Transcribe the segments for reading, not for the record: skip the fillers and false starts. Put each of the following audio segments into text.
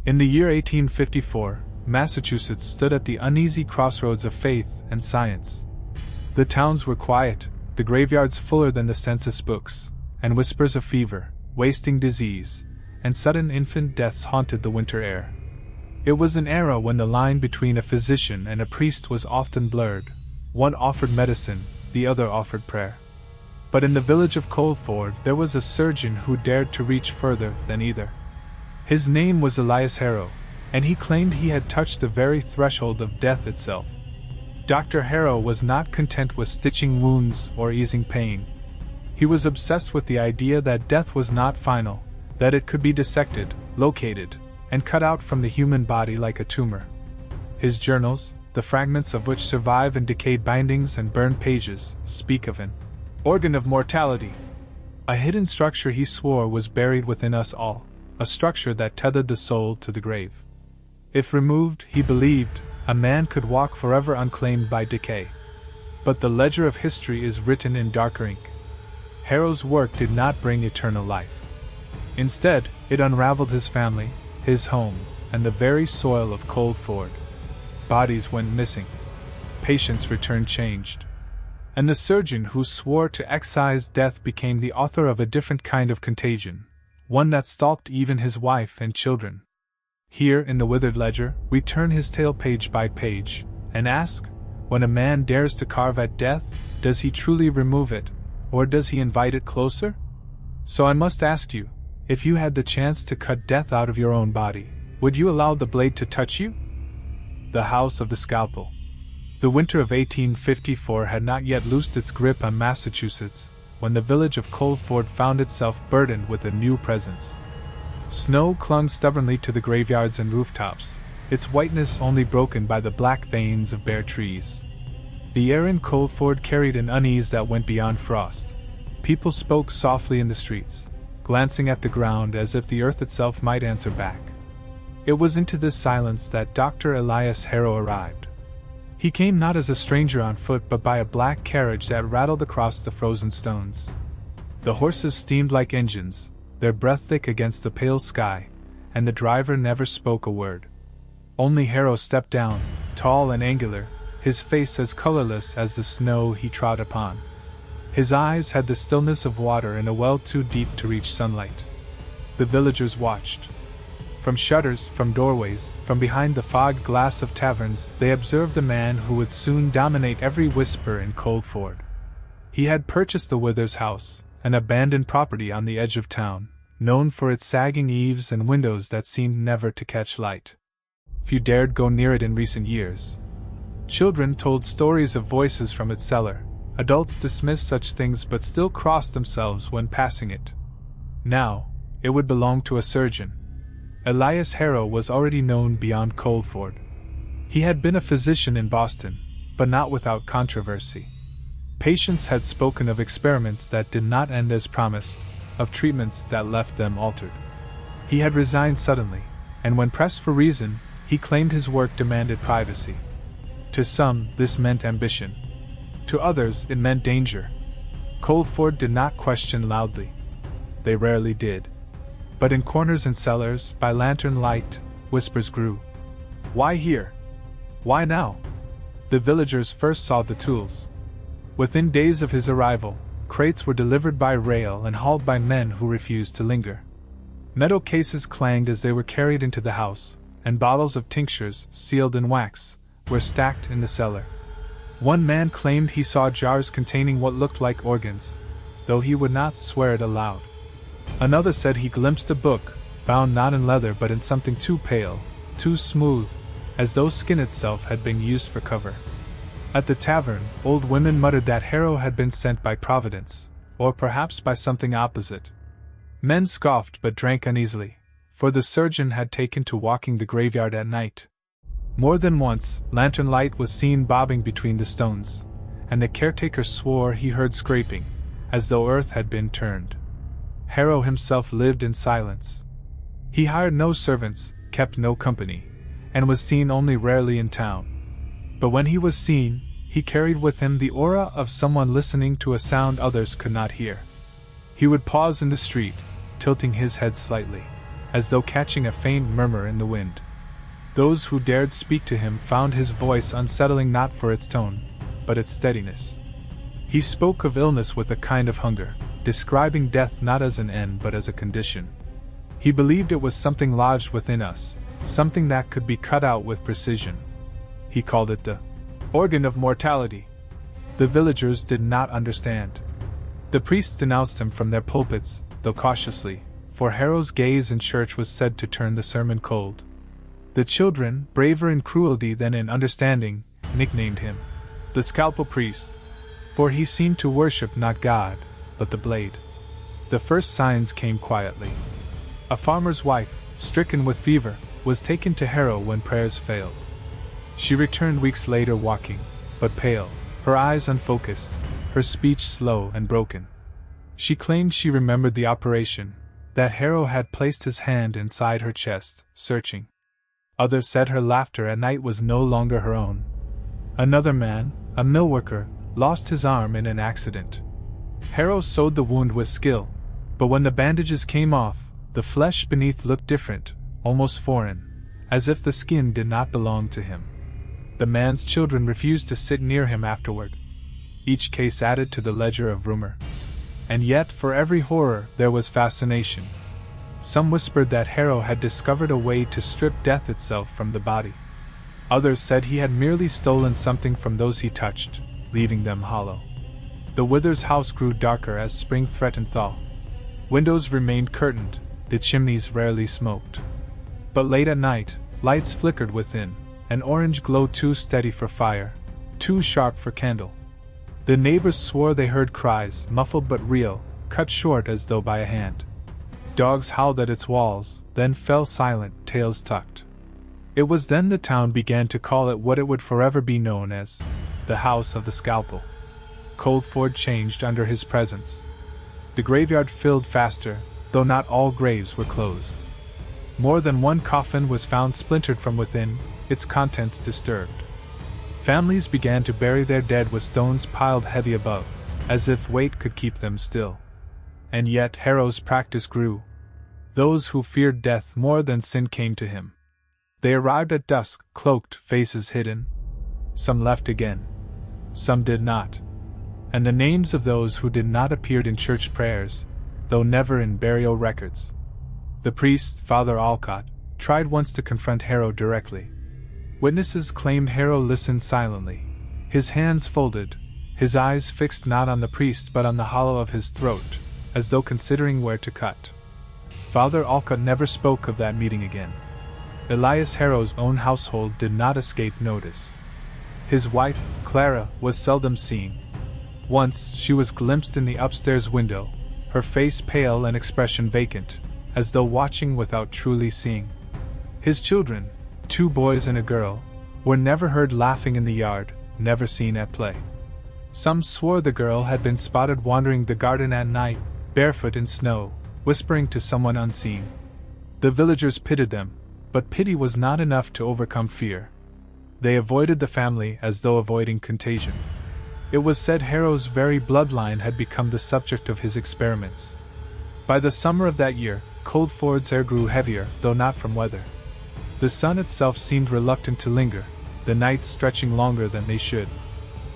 In the year 1854, Massachusetts stood at the uneasy crossroads of faith and science. The towns were quiet, the graveyards fuller than the census books, and whispers of fever, wasting disease, and sudden infant deaths haunted the winter air. It was an era when the line between a physician and a priest was often blurred. One offered medicine, the other offered prayer. But in the village of Coldford there was a surgeon who dared to reach further than either. His name was Elias Harrow, and he claimed he had touched the very threshold of death itself. Dr. Harrow was not content with stitching wounds or easing pain. He was obsessed with the idea that death was not final, that it could be dissected, located, and cut out from the human body like a tumor. His journals, the fragments of which survive in decayed bindings and burned pages, speak of an organ of mortality, a hidden structure he swore was buried within us all, a structure that tethered the soul to the grave. If removed, he believed, a man could walk forever unclaimed by decay. But the ledger of history is written in darker ink. Harrow's work did not bring eternal life. Instead, it unraveled his family, his home, and the very soil of Coldford. Bodies went missing. Patients returned changed. And the surgeon who swore to excise death became the author of a different kind of contagion, one that stalked even his wife and children. Here in the Withered Ledger, we turn his tale page by page, and ask, when a man dares to carve at death, does he truly remove it, or does he invite it closer? So I must ask you, if you had the chance to cut death out of your own body, would you allow the blade to touch you? The House of the Scalpel. The winter of 1854 had not yet loosed its grip on Massachusetts, when the village of Coldford found itself burdened with a new presence. Snow clung stubbornly to the graveyards and rooftops, its whiteness only broken by the black veins of bare trees. The air in Coldford carried an unease that went beyond frost. People spoke softly in the streets, glancing at the ground as if the earth itself might answer back. It was into this silence that Dr. Elias Harrow arrived. He came not as a stranger on foot but by a black carriage that rattled across the frozen stones. The horses steamed like engines, their breath thick against the pale sky, and the driver never spoke a word. Only Harrow stepped down, tall and angular, his face as colorless as the snow he trod upon. His eyes had the stillness of water in a well too deep to reach sunlight. The villagers watched. From shutters, from doorways, from behind the fogged glass of taverns, they observed the man who would soon dominate every whisper in Coldford. He had purchased the Withers house, an abandoned property on the edge of town, known for its sagging eaves and windows that seemed never to catch light. Few dared go near it in recent years. Children told stories of voices from its cellar. Adults dismissed such things but still crossed themselves when passing it. Now, it would belong to a surgeon. Elias Harrow was already known beyond Coldford. He had been a physician in Boston, but not without controversy. Patients had spoken of experiments that did not end as promised, of treatments that left them altered. He had resigned suddenly, and when pressed for reason, he claimed his work demanded privacy. To some, this meant ambition. To others, it meant danger. Coldford did not question loudly. They rarely did. But in corners and cellars, by lantern light, whispers grew. Why here? Why now? The villagers first saw the tools. Within days of his arrival, crates were delivered by rail and hauled by men who refused to linger. Metal cases clanged as they were carried into the house, and bottles of tinctures, sealed in wax, were stacked in the cellar. One man claimed he saw jars containing what looked like organs, though he would not swear it aloud. Another said he glimpsed a book, bound not in leather but in something too pale, too smooth, as though skin itself had been used for cover. At the tavern, old women muttered that Harrow had been sent by Providence, or perhaps by something opposite. Men scoffed but drank uneasily, for the surgeon had taken to walking the graveyard at night. More than once, lantern light was seen bobbing between the stones, and the caretaker swore he heard scraping, as though earth had been turned. Harrow himself lived in silence. He hired no servants, kept no company, and was seen only rarely in town. But when he was seen, he carried with him the aura of someone listening to a sound others could not hear. He would pause in the street, tilting his head slightly, as though catching a faint murmur in the wind. Those who dared speak to him found his voice unsettling not for its tone, but its steadiness. He spoke of illness with a kind of hunger, describing death not as an end but as a condition. He believed it was something lodged within us, something that could be cut out with precision. He called it the organ of mortality. The villagers did not understand. The priests denounced him from their pulpits, though cautiously, for Harrow's gaze in church was said to turn the sermon cold. The children, braver in cruelty than in understanding, nicknamed him the scalpel priest, for he seemed to worship not God, but the blade. The first signs came quietly. A farmer's wife, stricken with fever, was taken to Harrow when prayers failed. She returned weeks later walking, but pale, her eyes unfocused, her speech slow and broken. She claimed she remembered the operation, that Harrow had placed his hand inside her chest, searching. Others said her laughter at night was no longer her own. Another man, a mill worker, lost his arm in an accident. Harrow sewed the wound with skill, but when the bandages came off, the flesh beneath looked different, almost foreign, as if the skin did not belong to him. The man's children refused to sit near him afterward. Each case added to the ledger of rumor. And yet, for every horror, there was fascination. Some whispered that Harrow had discovered a way to strip death itself from the body. Others said he had merely stolen something from those he touched, leaving them hollow. The Withers house grew darker as spring threatened thaw. Windows remained curtained, the chimneys rarely smoked. But late at night, lights flickered within, an orange glow too steady for fire, too sharp for candle. The neighbors swore they heard cries, muffled but real, cut short as though by a hand. Dogs howled at its walls, then fell silent, tails tucked. It was then the town began to call it what it would forever be known as the House of the Scalpel. Coldford changed under his presence. The graveyard filled faster, though not all graves were closed. More than one coffin was found splintered from within, its contents disturbed. Families began to bury their dead with stones piled heavy above, as if weight could keep them still. And yet Harrow's practice grew. Those who feared death more than sin came to him. They arrived at dusk, cloaked, faces hidden. Some left again. Some did not. And the names of those who did not appeared in church prayers, though never in burial records. The priest, Father Alcott, tried once to confront Harrow directly. Witnesses claimed Harrow listened silently, his hands folded, his eyes fixed not on the priest but on the hollow of his throat, as though considering where to cut. Father Alcott never spoke of that meeting again. Elias Harrow's own household did not escape notice. His wife, Clara, was seldom seen. Once she was glimpsed in the upstairs window, her face pale and expression vacant, as though watching without truly seeing. His children, 2 boys and a girl, were never heard laughing in the yard, never seen at play. Some swore the girl had been spotted wandering the garden at night, barefoot in snow, whispering to someone unseen. The villagers pitied them, but pity was not enough to overcome fear. They avoided the family as though avoiding contagion. It was said Harrow's very bloodline had become the subject of his experiments. By the summer of that year, Coldford's air grew heavier, though not from weather. The sun itself seemed reluctant to linger, the nights stretching longer than they should.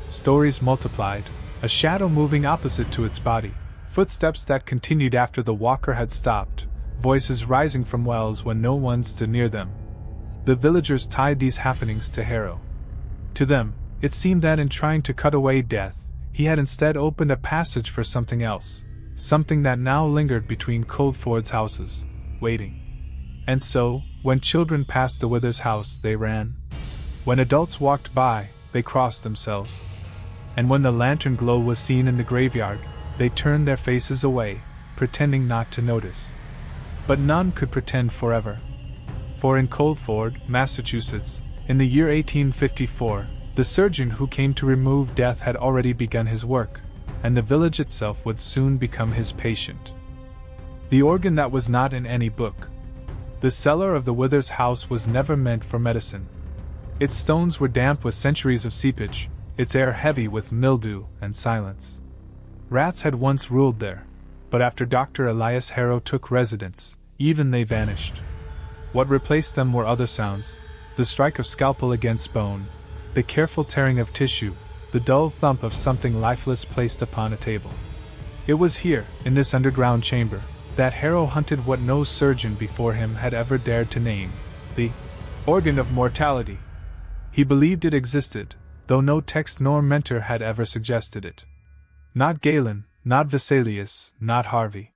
Stories multiplied, a shadow moving opposite to its body, footsteps that continued after the walker had stopped, voices rising from wells when no one stood near them. The villagers tied these happenings to Harrow. To them, it seemed that in trying to cut away death, he had instead opened a passage for something else, something that now lingered between Coldford's houses, waiting. And so, when children passed the Withers house, they ran. When adults walked by, they crossed themselves. And when the lantern glow was seen in the graveyard, they turned their faces away, pretending not to notice. But none could pretend forever. For in Coldford, Massachusetts, in the year 1854, the surgeon who came to remove death had already begun his work, and the village itself would soon become his patient. The organ that was not in any book. The cellar of the Withers house was never meant for medicine. Its stones were damp with centuries of seepage, its air heavy with mildew and silence. Rats had once ruled there, but after Dr. Elias Harrow took residence, even they vanished. What replaced them were other sounds: the strike of scalpel against bone, the careful tearing of tissue, the dull thump of something lifeless placed upon a table. It was here, in this underground chamber, that Harrow hunted what no surgeon before him had ever dared to name: the organ of mortality. He believed it existed, though no text nor mentor had ever suggested it. Not Galen, not Vesalius, not Harvey.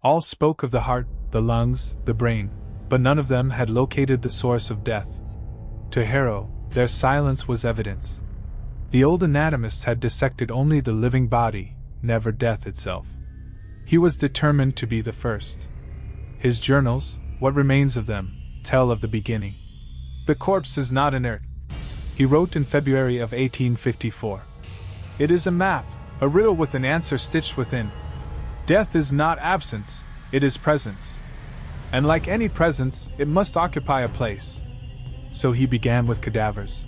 All spoke of the heart, the lungs, the brain, but none of them had located the source of death. To Harrow, their silence was evidence. The old anatomists had dissected only the living body, never death itself. He was determined to be the first. His journals, what remains of them, tell of the beginning. "The corpse is not inert," he wrote in February of 1854. "It is a map, a riddle with an answer stitched within. Death is not absence, it is presence. And like any presence, it must occupy a place." So he began with cadavers.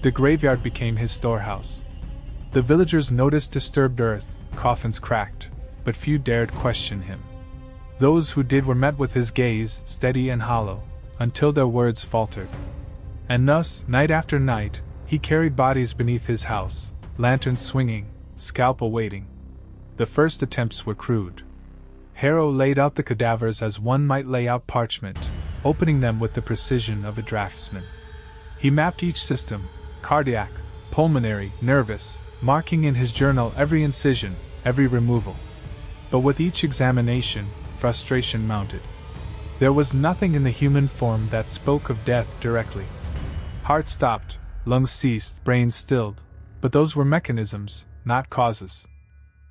The graveyard became his storehouse. The villagers noticed disturbed earth, coffins cracked, but few dared question him. Those who did were met with his gaze, steady and hollow, until their words faltered. And thus, night after night, he carried bodies beneath his house, lanterns swinging, scalpel waiting. The first attempts were crude. Harrow laid out the cadavers as one might lay out parchment, opening them with the precision of a draftsman. He mapped each system: cardiac, pulmonary, nervous, marking in his journal every incision, every removal. But with each examination, frustration mounted. There was nothing in the human form that spoke of death directly. Heart stopped, lungs ceased, brain stilled, but those were mechanisms, not causes.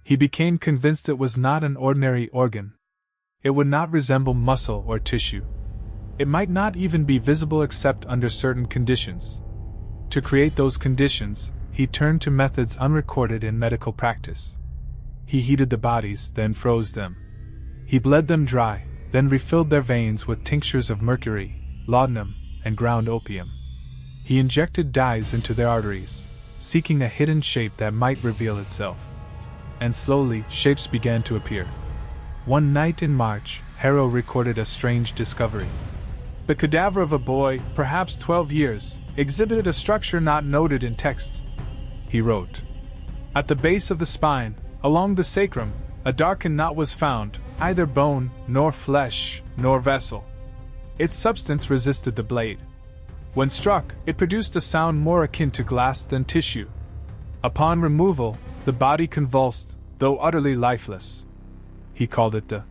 He became convinced it was not an ordinary organ. It would not resemble muscle or tissue. It might not even be visible except under certain conditions. To create those conditions, he turned to methods unrecorded in medical practice. He heated the bodies, then froze them. He bled them dry, then refilled their veins with tinctures of mercury, laudanum, and ground opium. He injected dyes into their arteries, seeking a hidden shape that might reveal itself. And slowly, shapes began to appear. One night in March, Harrow recorded a strange discovery. The cadaver of a boy, perhaps 12 years, exhibited a structure not noted in texts. He wrote, "At the base of the spine, along the sacrum, a darkened knot was found, either bone, nor flesh, nor vessel. Its substance resisted the blade. When struck, it produced a sound more akin to glass than tissue. Upon removal, the body convulsed, though utterly lifeless." He called it the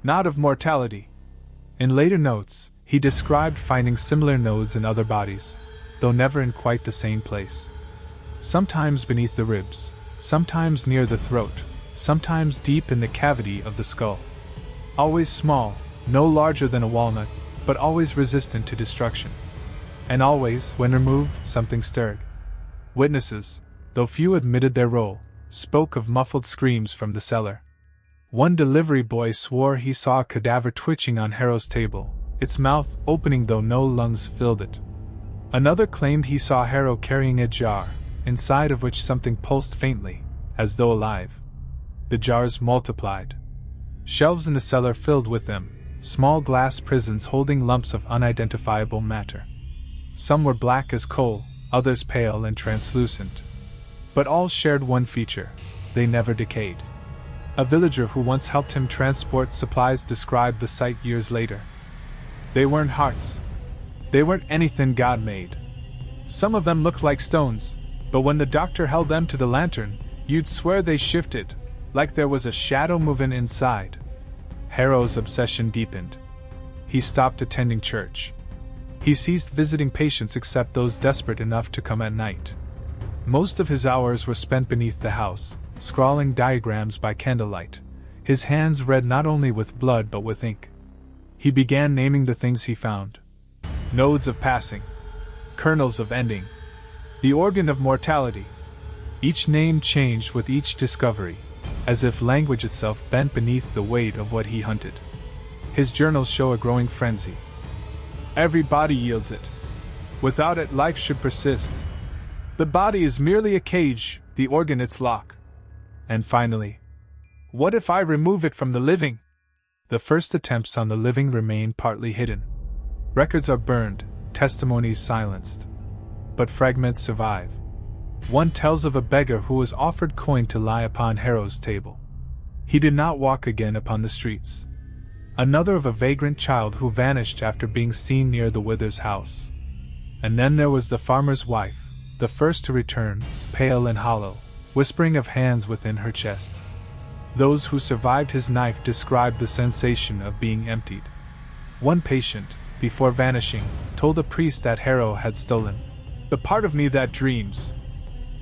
knot of mortality. In later notes, he described finding similar nodes in other bodies, though never in quite the same place. Sometimes beneath the ribs, sometimes near the throat, sometimes deep in the cavity of the skull. Always small, no larger than a walnut, but always resistant to destruction. And always, when removed, something stirred. Witnesses, though few admitted their role, spoke of muffled screams from the cellar. One delivery boy swore he saw a cadaver twitching on Harrow's table, its mouth opening though no lungs filled it. Another claimed he saw Harrow carrying a jar, inside of which something pulsed faintly, as though alive. The jars multiplied. Shelves in the cellar filled with them, small glass prisons holding lumps of unidentifiable matter. Some were black as coal, others pale and translucent. But all shared one feature: they never decayed. A villager who once helped him transport supplies described the sight years later. They weren't hearts. They weren't anything God made. Some of them looked like stones, but when the doctor held them to the lantern, you'd swear they shifted, like there was a shadow moving inside. Harrow's obsession deepened. He stopped attending church. He ceased visiting patients except those desperate enough to come at night. Most of his hours were spent beneath the house, scrawling diagrams by candlelight, his hands red not only with blood but with ink. He began naming the things he found. Nodes of passing. Kernels of ending. The organ of mortality. Each name changed with each discovery, as if language itself bent beneath the weight of what he hunted. His journals show a growing frenzy. Every body yields it. Without it, life should persist. The body is merely a cage, the organ its lock. And finally, what if I remove it from the living? The first attempts on the living remain partly hidden. Records are burned, testimonies silenced. But fragments survive. One tells of a beggar who was offered coin to lie upon Harrow's table. He did not walk again upon the streets. Another of a vagrant child who vanished after being seen near the Withers' house. And then there was the farmer's wife, the first to return, pale and hollow, whispering of hands within her chest. Those who survived his knife described the sensation of being emptied. One patient, before vanishing, told a priest that Harrow had stolen the part of me that dreams.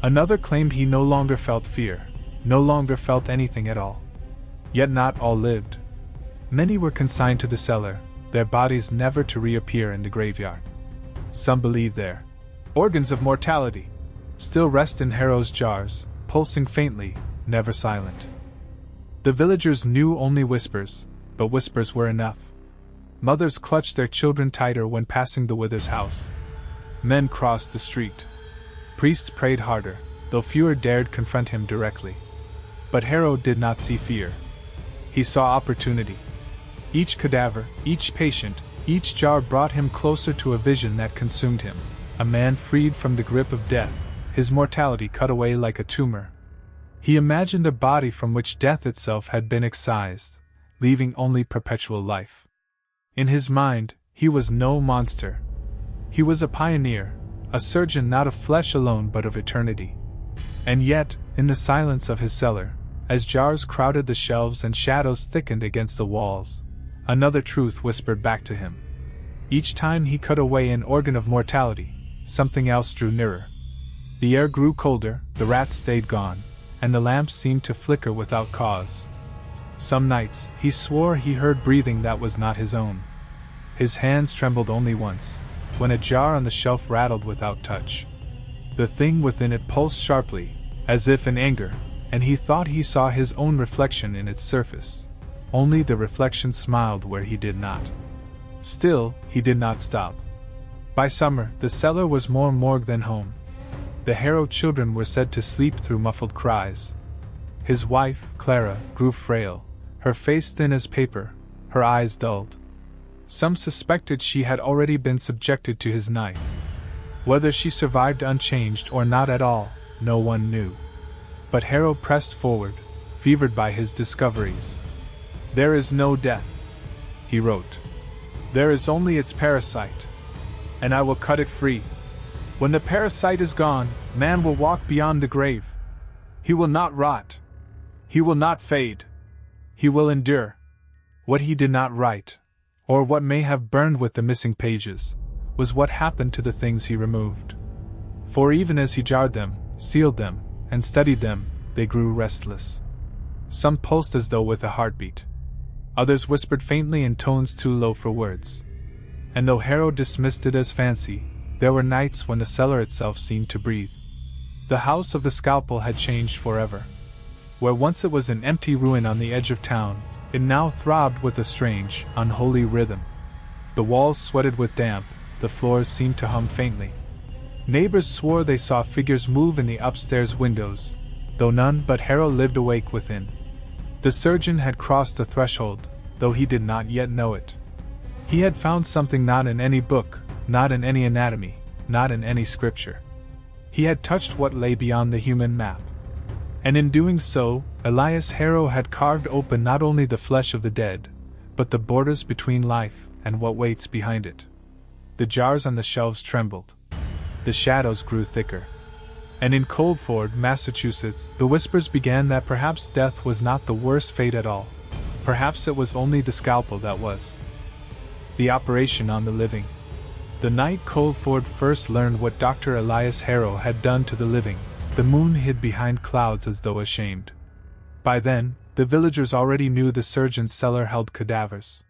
Another claimed he no longer felt fear, no longer felt anything at all. Yet not all lived. Many were consigned to the cellar, their bodies never to reappear in the graveyard. Some believe their organs of mortality still rest in Harrow's jars, pulsing faintly, never silent. The villagers knew only whispers, but whispers were enough. Mothers clutched their children tighter when passing the Withers' house. Men crossed the street. Priests prayed harder, though fewer dared confront him directly. But Harrow did not see fear. He saw opportunity. Each cadaver, each patient, each jar brought him closer to a vision that consumed him. A man freed from the grip of death, his mortality cut away like a tumor. He imagined a body from which death itself had been excised, leaving only perpetual life. In his mind, he was no monster. He was a pioneer, a surgeon not of flesh alone but of eternity. And yet, in the silence of his cellar, as jars crowded the shelves and shadows thickened against the walls, another truth whispered back to him. Each time he cut away an organ of mortality, something else drew nearer. The air grew colder, the rats stayed gone, and the lamps seemed to flicker without cause. Some nights, he swore he heard breathing that was not his own. His hands trembled only once, when a jar on the shelf rattled without touch. The thing within it pulsed sharply, as if in anger, and he thought he saw his own reflection in its surface. Only the reflection smiled where he did not. Still, he did not stop. By summer, the cellar was more morgue than home. The Harrow children were said to sleep through muffled cries. His wife, Clara, grew frail, her face thin as paper, her eyes dulled. Some suspected she had already been subjected to his knife. Whether she survived unchanged or not at all, no one knew. But Harrow pressed forward, fevered by his discoveries. "There is no death," he wrote. "There is only its parasite. And I will cut it free. When the parasite is gone, man will walk beyond the grave. He will not rot. He will not fade. He will endure." What he did not write, or what may have burned with the missing pages, was what happened to the things he removed. For even as he jarred them, sealed them, and studied them, they grew restless. Some pulsed as though with a heartbeat. Others whispered faintly in tones too low for words. And though Harrow dismissed it as fancy, there were nights when the cellar itself seemed to breathe. The house of the scalpel had changed forever. Where once it was an empty ruin on the edge of town, it now throbbed with a strange, unholy rhythm. The walls sweated with damp, the floors seemed to hum faintly. Neighbors swore they saw figures move in the upstairs windows, though none but Harrow lived awake within. The surgeon had crossed the threshold, though he did not yet know it. He had found something not in any book, not in any anatomy, not in any scripture. He had touched what lay beyond the human map. And in doing so, Elias Harrow had carved open not only the flesh of the dead, but the borders between life and what waits behind it. The jars on the shelves trembled. The shadows grew thicker. And in Coldford, Massachusetts, the whispers began that perhaps death was not the worst fate at all. Perhaps it was only the scalpel that was. The operation on the living. The night Coldford first learned what Dr. Elias Harrow had done to the living, the moon hid behind clouds as though ashamed. By then, the villagers already knew the surgeon's cellar held cadavers.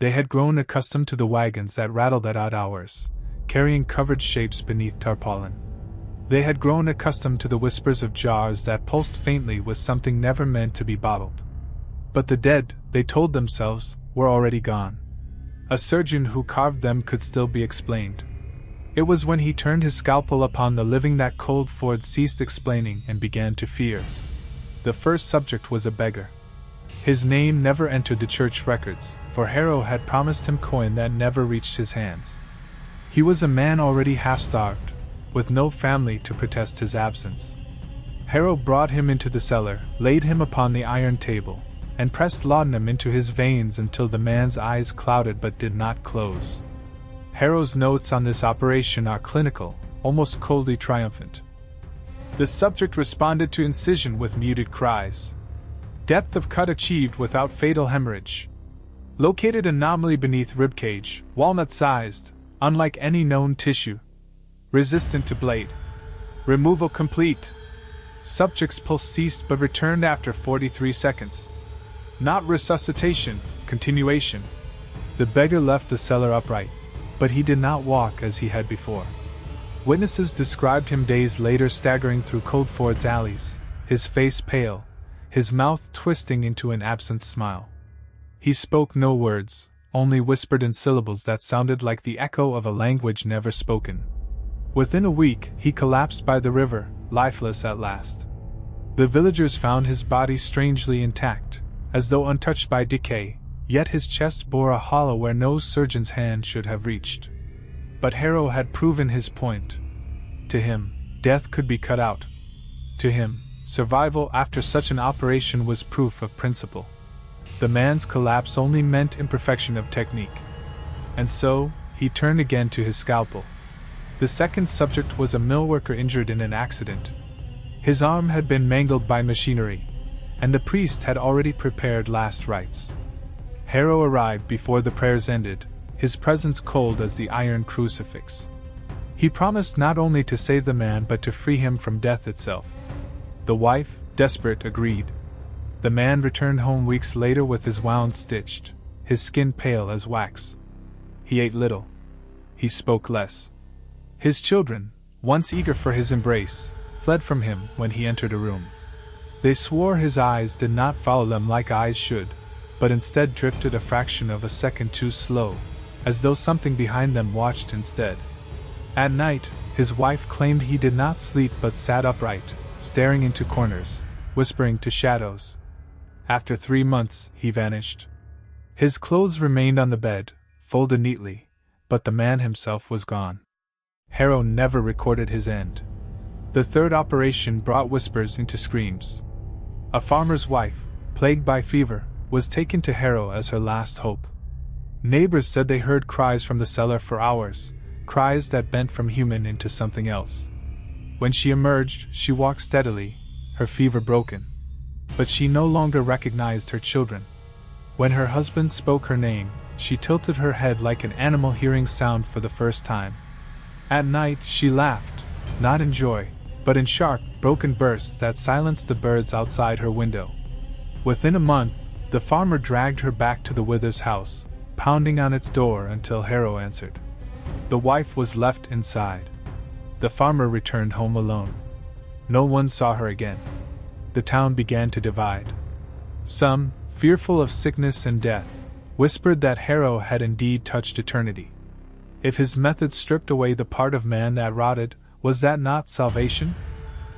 They had grown accustomed to the wagons that rattled at odd hours, carrying covered shapes beneath tarpaulin. They had grown accustomed to the whispers of jars that pulsed faintly with something never meant to be bottled. But the dead, they told themselves, were already gone. A surgeon who carved them could still be explained. It was when he turned his scalpel upon the living that Coldford ceased explaining and began to fear. The first subject was a beggar. His name never entered the church records, for Harrow had promised him coin that never reached his hands. He was a man already half-starved, with no family to protest his absence. Harrow brought him into the cellar, laid him upon the iron table, and pressed laudanum into his veins until the man's eyes clouded but did not close. Harrow's notes on this operation are clinical, almost coldly triumphant. The subject responded to incision with muted cries. Depth of cut achieved without fatal hemorrhage. Located anomaly beneath ribcage, walnut-sized, unlike any known tissue. Resistant to blade. Removal complete. Subject's pulse ceased but returned after 43 seconds. Not resuscitation, continuation. The beggar left the cellar upright, but he did not walk as he had before. Witnesses described him days later staggering through Coldford's alleys, his face pale, his mouth twisting into an absent smile. He spoke no words, only whispered in syllables that sounded like the echo of a language never spoken. Within a week, he collapsed by the river, lifeless at last. The villagers found his body strangely intact, as though untouched by decay, yet his chest bore a hollow where no surgeon's hand should have reached. But Harrow had proven his point. To him, death could be cut out. To him, survival after such an operation was proof of principle. The man's collapse only meant imperfection of technique. And so, he turned again to his scalpel. The second subject was a millworker injured in an accident. His arm had been mangled by machinery, and the priest had already prepared last rites. Harrow arrived before the prayers ended, his presence cold as the iron crucifix. He promised not only to save the man but to free him from death itself. The wife, desperate, agreed. The man returned home weeks later with his wounds stitched, his skin pale as wax. He ate little. He spoke less. His children, once eager for his embrace, fled from him when he entered a room. They swore his eyes did not follow them like eyes should, but instead drifted a fraction of a second too slow, as though something behind them watched instead. At night, his wife claimed he did not sleep but sat upright, staring into corners, whispering to shadows. After 3 months, he vanished. His clothes remained on the bed, folded neatly, but the man himself was gone. Harrow never recorded his end. The third operation brought whispers into screams. A farmer's wife, plagued by fever, was taken to Harrow as her last hope. Neighbors said they heard cries from the cellar for hours, cries that bent from human into something else. When she emerged, she walked steadily, her fever broken. But she no longer recognized her children. When her husband spoke her name, she tilted her head like an animal hearing sound for the first time. At night, she laughed, not in joy, but in sharp, broken bursts that silenced the birds outside her window. Within a month, the farmer dragged her back to the Withers house, pounding on its door until Harrow answered. The wife was left inside. The farmer returned home alone. No one saw her again. The town began to divide. Some, fearful of sickness and death, whispered that Harrow had indeed touched eternity. If his methods stripped away the part of man that rotted, was that not salvation?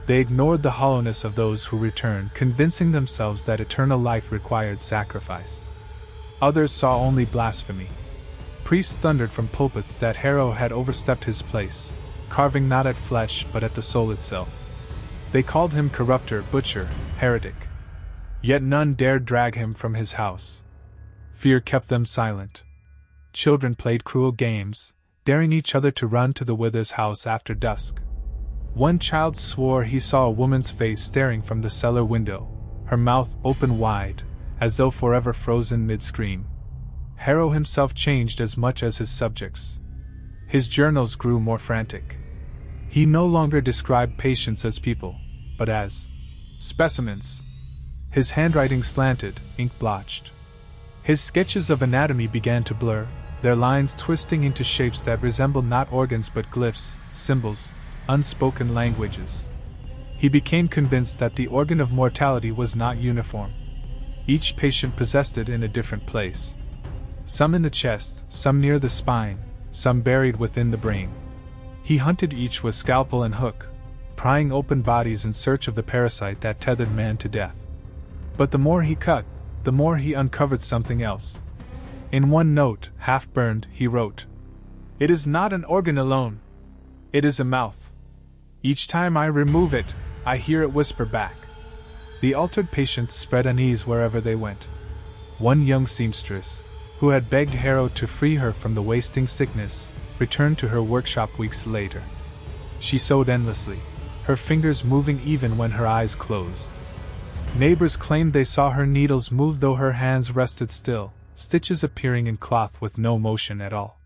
They ignored the hollowness of those who returned, convincing themselves that eternal life required sacrifice. Others saw only blasphemy. Priests thundered from pulpits that Harrow had overstepped his place, carving not at flesh but at the soul itself. They called him corrupter, butcher, heretic. Yet none dared drag him from his house. Fear kept them silent. Children played cruel games, daring each other to run to the Withers house after dusk. One child swore he saw a woman's face staring from the cellar window, her mouth open wide, as though forever frozen mid-scream. Harrow himself changed as much as his subjects. His journals grew more frantic. He no longer described patients as people, but as specimens. His handwriting slanted, ink blotched. His sketches of anatomy began to blur, their lines twisting into shapes that resembled not organs but glyphs, symbols, unspoken languages. He became convinced that the organ of mortality was not uniform. Each patient possessed it in a different place. Some in the chest, some near the spine, some buried within the brain. He hunted each with scalpel and hook, prying open bodies in search of the parasite that tethered man to death. But the more he cut, the more he uncovered something else. In one note, half burned, he wrote, "It is not an organ alone. It is a mouth. Each time I remove it, I hear it whisper back." The altered patients spread unease wherever they went. One young seamstress, who had begged Harrow to free her from the wasting sickness, returned to her workshop weeks later. She sewed endlessly, her fingers moving even when her eyes closed. Neighbors claimed they saw her needles move though her hands rested still, stitches appearing in cloth with no motion at all.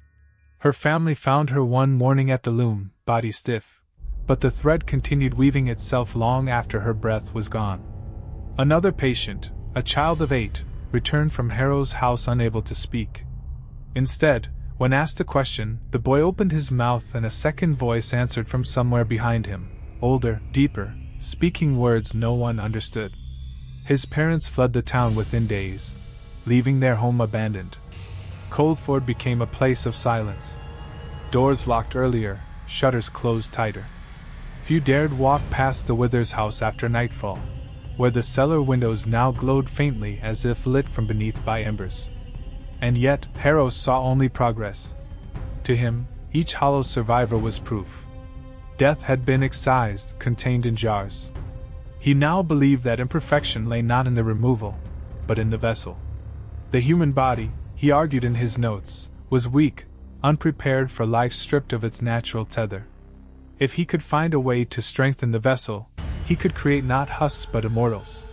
Her family found her one morning at the loom, body stiff, but the thread continued weaving itself long after her breath was gone. Another patient, a child of 8, returned from Harrow's house unable to speak. Instead, when asked a question, the boy opened his mouth and a second voice answered from somewhere behind him, older, deeper, speaking words no one understood. His parents fled the town within days, leaving their home abandoned. Coldford became a place of silence. Doors locked earlier, shutters closed tighter. Few dared walk past the Withers house after nightfall, where the cellar windows now glowed faintly as if lit from beneath by embers. And yet, Harrow saw only progress. To him, each hollow survivor was proof. Death had been excised, contained in jars. He now believed that imperfection lay not in the removal, but in the vessel. The human body, he argued in his notes, was weak, unprepared for life stripped of its natural tether. If he could find a way to strengthen the vessel, he could create not husks but immortals.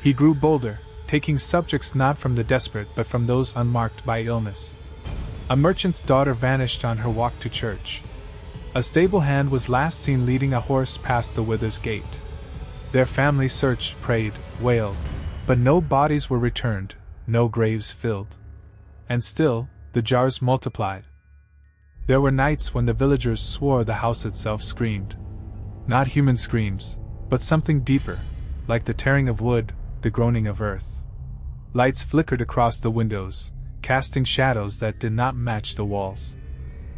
He grew bolder, taking subjects not from the desperate but from those unmarked by illness. A merchant's daughter vanished on her walk to church. A stable hand was last seen leading a horse past the Withers gate. Their family searched, prayed, wailed, but no bodies were returned, no graves filled. And still, the jars multiplied. There were nights when the villagers swore the house itself screamed. Not human screams, but something deeper, like the tearing of wood, the groaning of earth. Lights flickered across the windows, casting shadows that did not match the walls.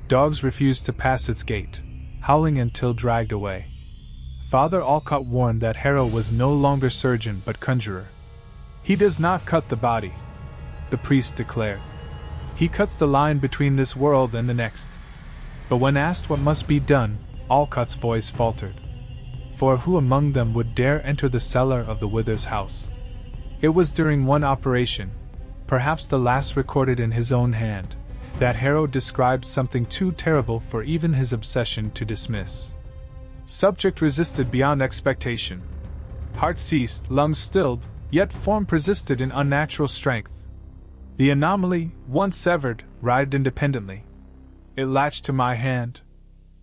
Dogs refused to pass its gate, howling until dragged away. Father Alcott warned that Harrow was no longer surgeon but conjurer. "He does not cut the body," the priest declared. "He cuts the line between this world and the next." But when asked what must be done, Alcott's voice faltered. For who among them would dare enter the cellar of the Withers house? It was during one operation, perhaps the last recorded in his own hand, that Harrow described something too terrible for even his obsession to dismiss. Subject resisted beyond expectation. Heart ceased, lungs stilled, yet form persisted in unnatural strength. The anomaly, once severed, writhed independently. It latched to my hand.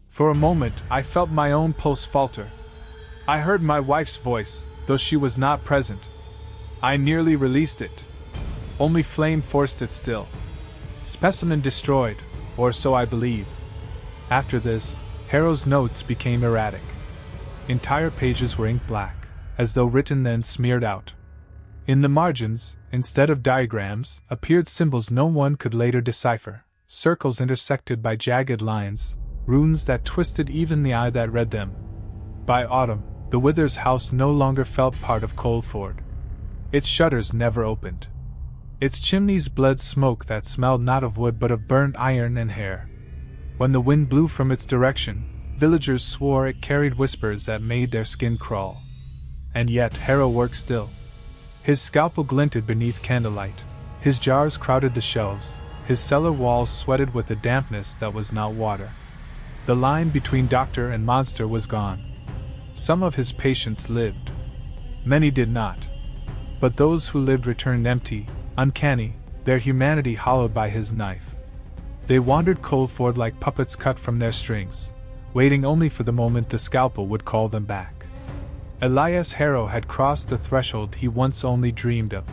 For a moment, I felt my own pulse falter. I heard my wife's voice, though she was not present. I nearly released it. Only flame forced it still. Specimen destroyed, or so I believe. After this, Harrow's notes became erratic. Entire pages were ink black, as though written then smeared out. In the margins, instead of diagrams, appeared symbols no one could later decipher, circles intersected by jagged lines, runes that twisted even the eye that read them. By autumn, the Withers house no longer felt part of Coldford. Its shutters never opened. Its chimneys bled smoke that smelled not of wood but of burnt iron and hair. When the wind blew from its direction, villagers swore it carried whispers that made their skin crawl. And yet Harrow worked still. His scalpel glinted beneath candlelight, his jars crowded the shelves, his cellar walls sweated with a dampness that was not water. The line between doctor and monster was gone. Some of his patients lived. Many did not. But those who lived returned empty, uncanny, their humanity hollowed by his knife. They wandered Coldford like puppets cut from their strings, waiting only for the moment the scalpel would call them back. Elias Harrow had crossed the threshold he once only dreamed of.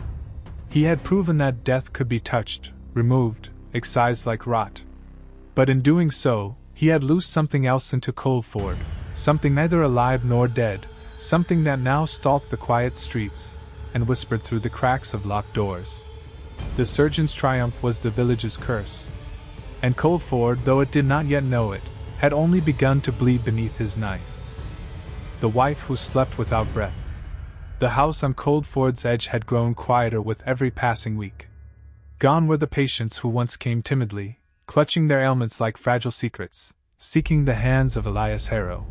He had proven that death could be touched, removed, excised like rot. But in doing so, he had loosed something else into Coldford, something neither alive nor dead, something that now stalked the quiet streets, and whispered through the cracks of locked doors. The surgeon's triumph was the village's curse. And Coldford, though it did not yet know it, had only begun to bleed beneath his knife. The wife who slept without breath. The house on Coldford's edge had grown quieter with every passing week. Gone were the patients who once came timidly, clutching their ailments like fragile secrets, seeking the hands of Elias Harrow.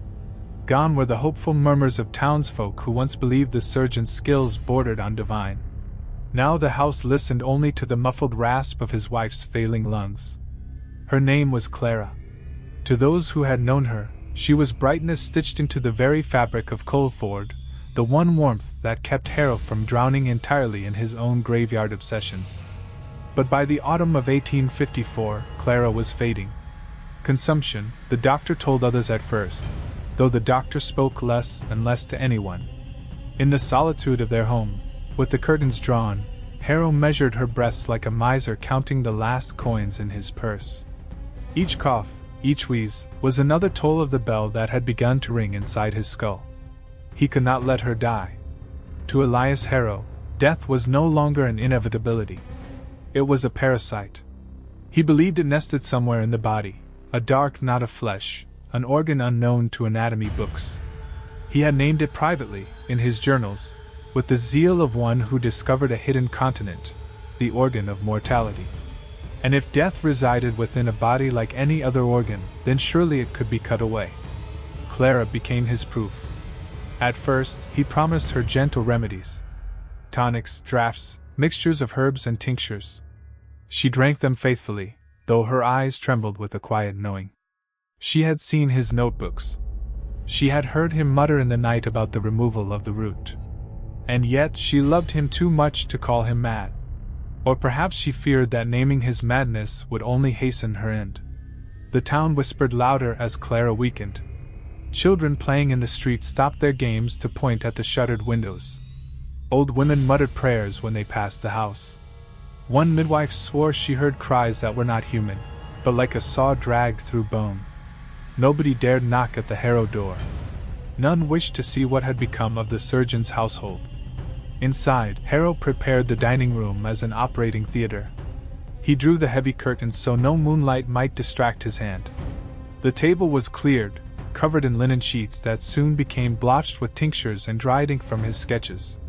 Gone were the hopeful murmurs of townsfolk who once believed the surgeon's skills bordered on divine. Now the house listened only to the muffled rasp of his wife's failing lungs. Her name was Clara. To those who had known her, she was brightness stitched into the very fabric of Coldford, the one warmth that kept Harrow from drowning entirely in his own graveyard obsessions. But by the autumn of 1854, Clara was fading. Consumption, the doctor told others at first, though the doctor spoke less and less to anyone. In the solitude of their home, with the curtains drawn, Harrow measured her breaths like a miser counting the last coins in his purse. Each cough, each wheeze, was another toll of the bell that had begun to ring inside his skull. He could not let her die. To Elias Harrow, death was no longer an inevitability. It was a parasite. He believed it nested somewhere in the body, a dark knot of flesh, an organ unknown to anatomy books. He had named it privately, in his journals, with the zeal of one who discovered a hidden continent, the organ of mortality. And if death resided within a body like any other organ, then surely it could be cut away. Clara became his proof. At first, he promised her gentle remedies. Tonics, draughts, mixtures of herbs and tinctures. She drank them faithfully, though her eyes trembled with a quiet knowing. She had seen his notebooks. She had heard him mutter in the night about the removal of the root. And yet she loved him too much to call him mad. Or perhaps she feared that naming his madness would only hasten her end. The town whispered louder as Clara weakened. Children playing in the street stopped their games to point at the shuttered windows. Old women muttered prayers when they passed the house. One midwife swore she heard cries that were not human, but like a saw dragged through bone. Nobody dared knock at the Harrow door. None wished to see what had become of the surgeon's household. Inside, Harrow prepared the dining room as an operating theater. He drew the heavy curtains so no moonlight might distract his hand. The table was cleared, covered in linen sheets that soon became blotched with tinctures and dried ink from his sketches.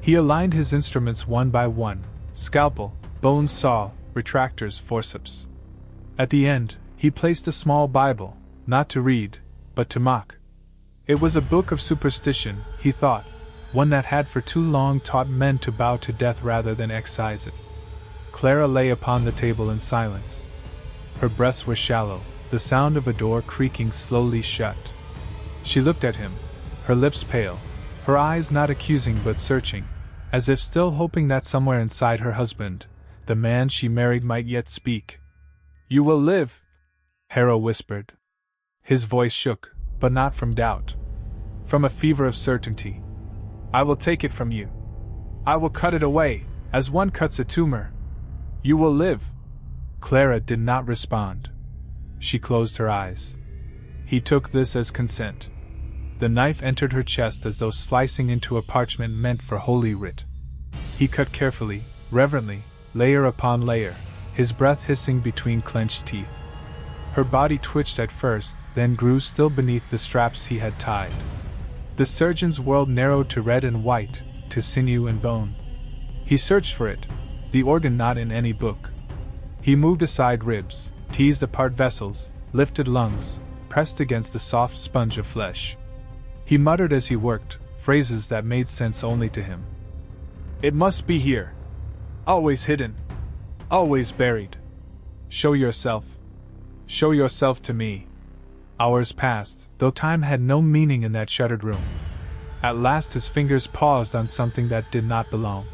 He aligned his instruments one by one: scalpel, bone saw, retractors, forceps. At the end, he placed a small Bible, not to read, but to mock. It was a book of superstition, he thought, one that had for too long taught men to bow to death rather than excise it. Clara lay upon the table in silence. Her breaths were shallow, the sound of a door creaking slowly shut. She looked at him, her lips pale, her eyes not accusing but searching, as if still hoping that somewhere inside her husband, the man she married, might yet speak. "You will live," Harrow whispered. His voice shook, but not from doubt. From a fever of certainty. "I will take it from you. I will cut it away, as one cuts a tumor. You will live." Clara did not respond. She closed her eyes. He took this as consent. The knife entered her chest as though slicing into a parchment meant for Holy Writ. He cut carefully, reverently, layer upon layer, his breath hissing between clenched teeth. Her body twitched at first, then grew still beneath the straps he had tied. The surgeon's world narrowed to red and white, to sinew and bone. He searched for it, the organ not in any book. He moved aside ribs, teased apart vessels, lifted lungs, pressed against the soft sponge of flesh. He muttered as he worked, phrases that made sense only to him. "It must be here. Always hidden. Always buried. Show yourself. Show yourself to me." Hours passed, though time had no meaning in that shuttered room. At last his fingers paused on something that did not belong.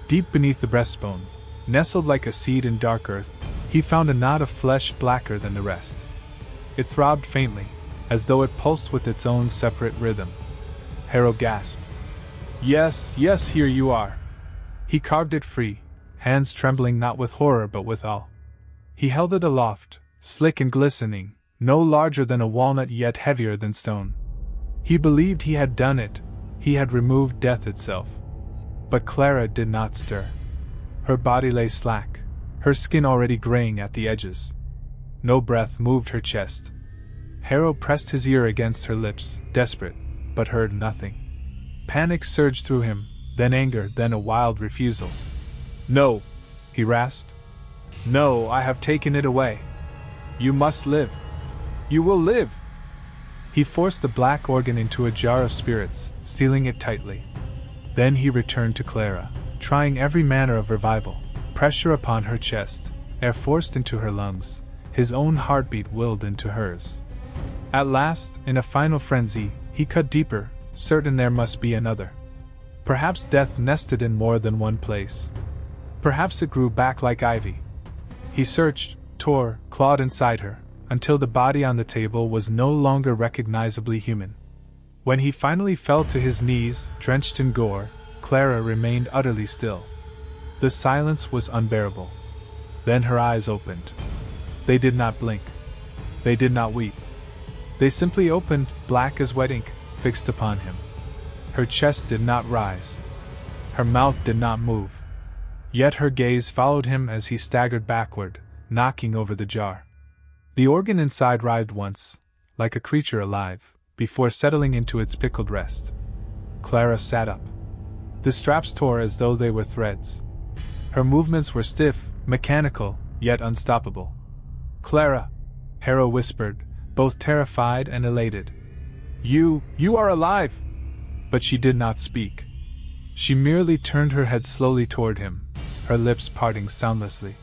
Deep beneath the breastbone, nestled like a seed in dark earth, he found a knot of flesh blacker than the rest. It throbbed faintly, as though it pulsed with its own separate rhythm. Harrow gasped. Yes, here you are." He carved it free, hands trembling not with horror but with awe. He held it aloft, slick and glistening, no larger than a walnut yet heavier than stone. He believed he had done it, he had removed death itself. But Clara did not stir. Her body lay slack, her skin already graying at the edges. No breath moved her chest. Harrow pressed his ear against her lips, desperate, but heard nothing. Panic surged through him, then anger, then a wild refusal. "No," he rasped. "No, I have taken it away. You must live. You will live." He forced the black organ into a jar of spirits, sealing it tightly. Then he returned to Clara, trying every manner of revival, pressure upon her chest, air forced into her lungs, his own heartbeat willed into hers. At last, in a final frenzy, he cut deeper, certain there must be another. Perhaps death nested in more than one place. Perhaps it grew back like ivy. He searched, tore, clawed inside her, until the body on the table was no longer recognizably human. When he finally fell to his knees, drenched in gore, Clara remained utterly still. The silence was unbearable. Then her eyes opened. They did not blink. They did not weep. They simply opened, black as wet ink, fixed upon him. Her chest did not rise. Her mouth did not move. Yet her gaze followed him as he staggered backward, knocking over the jar. The organ inside writhed once, like a creature alive, before settling into its pickled rest. Clara sat up. The straps tore as though they were threads. Her movements were stiff, mechanical, yet unstoppable. "Clara," Harrow whispered, both terrified and elated. You are alive!" But she did not speak. She merely turned her head slowly toward him, her lips parting soundlessly.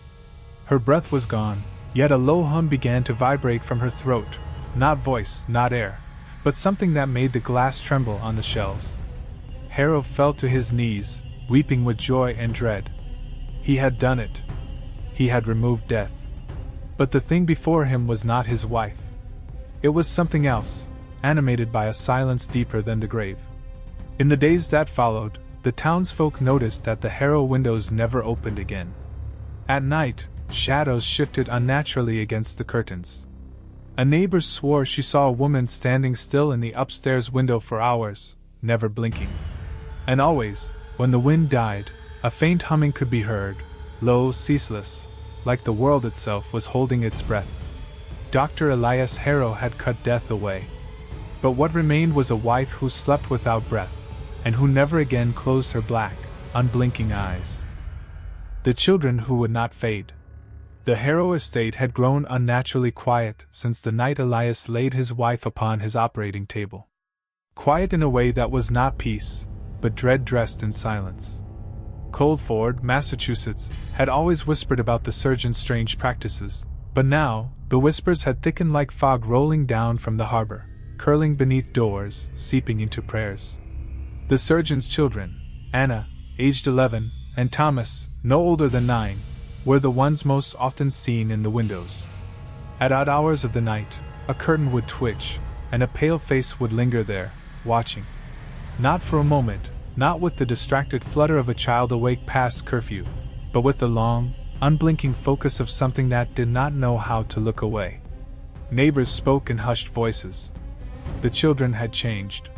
Her breath was gone, yet a low hum began to vibrate from her throat, not voice, not air, but something that made the glass tremble on the shelves. Harrow fell to his knees, weeping with joy and dread. He had done it. He had removed death. But the thing before him was not his wife. It was something else, animated by a silence deeper than the grave. In the days that followed, the townsfolk noticed that the Harrow windows never opened again. At night, shadows shifted unnaturally against the curtains. A neighbor swore she saw a woman standing still in the upstairs window for hours, never blinking. And always, when the wind died, a faint humming could be heard, low, ceaseless, like the world itself was holding its breath. Dr. Elias Harrow had cut death away. But what remained was a wife who slept without breath, and who never again closed her black, unblinking eyes. The children who would not fade. The Harrow estate had grown unnaturally quiet since the night Elias laid his wife upon his operating table. Quiet in a way that was not peace, but dread dressed in silence. Coldford, Massachusetts, had always whispered about the surgeon's strange practices, but now, the whispers had thickened like fog rolling down from the harbor, curling beneath doors, seeping into prayers. The surgeon's children, Anna, aged 11, and Thomas, no older than 9, were the ones most often seen in the windows. At odd hours of the night, a curtain would twitch, and a pale face would linger there, watching. Not for a moment, not with the distracted flutter of a child awake past curfew, but with the long, unblinking focus of something that did not know how to look away. Neighbors spoke in hushed voices. The children had changed.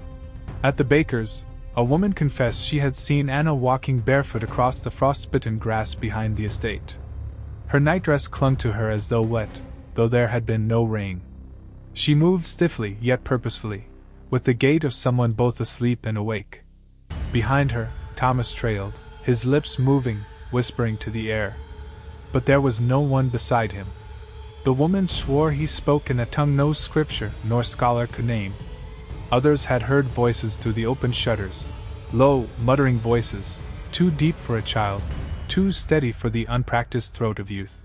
At the baker's, a woman confessed she had seen Anna walking barefoot across the frostbitten grass behind the estate. Her nightdress clung to her as though wet, though there had been no rain. She moved stiffly yet purposefully, with the gait of someone both asleep and awake. Behind her, Thomas trailed, his lips moving, whispering to the air. But there was no one beside him. The woman swore he spoke in a tongue no scripture nor scholar could name. Others had heard voices through the open shutters, low, muttering voices, too deep for a child, too steady for the unpracticed throat of youth.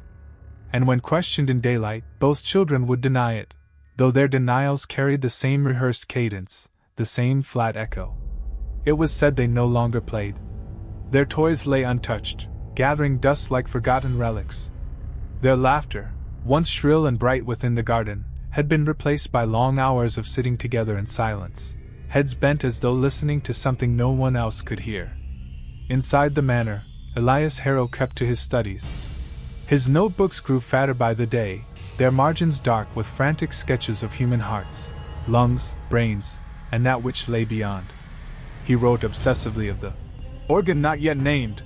And when questioned in daylight, both children would deny it, though their denials carried the same rehearsed cadence, the same flat echo. It was said they no longer played. Their toys lay untouched, gathering dust like forgotten relics. Their laughter, once shrill and bright within the garden, had been replaced by long hours of sitting together in silence, heads bent as though listening to something no one else could hear. Inside the manor, Elias Harrow kept to his studies. His notebooks grew fatter by the day, their margins dark with frantic sketches of human hearts, lungs, brains, and that which lay beyond. He wrote obsessively of the organ not yet named,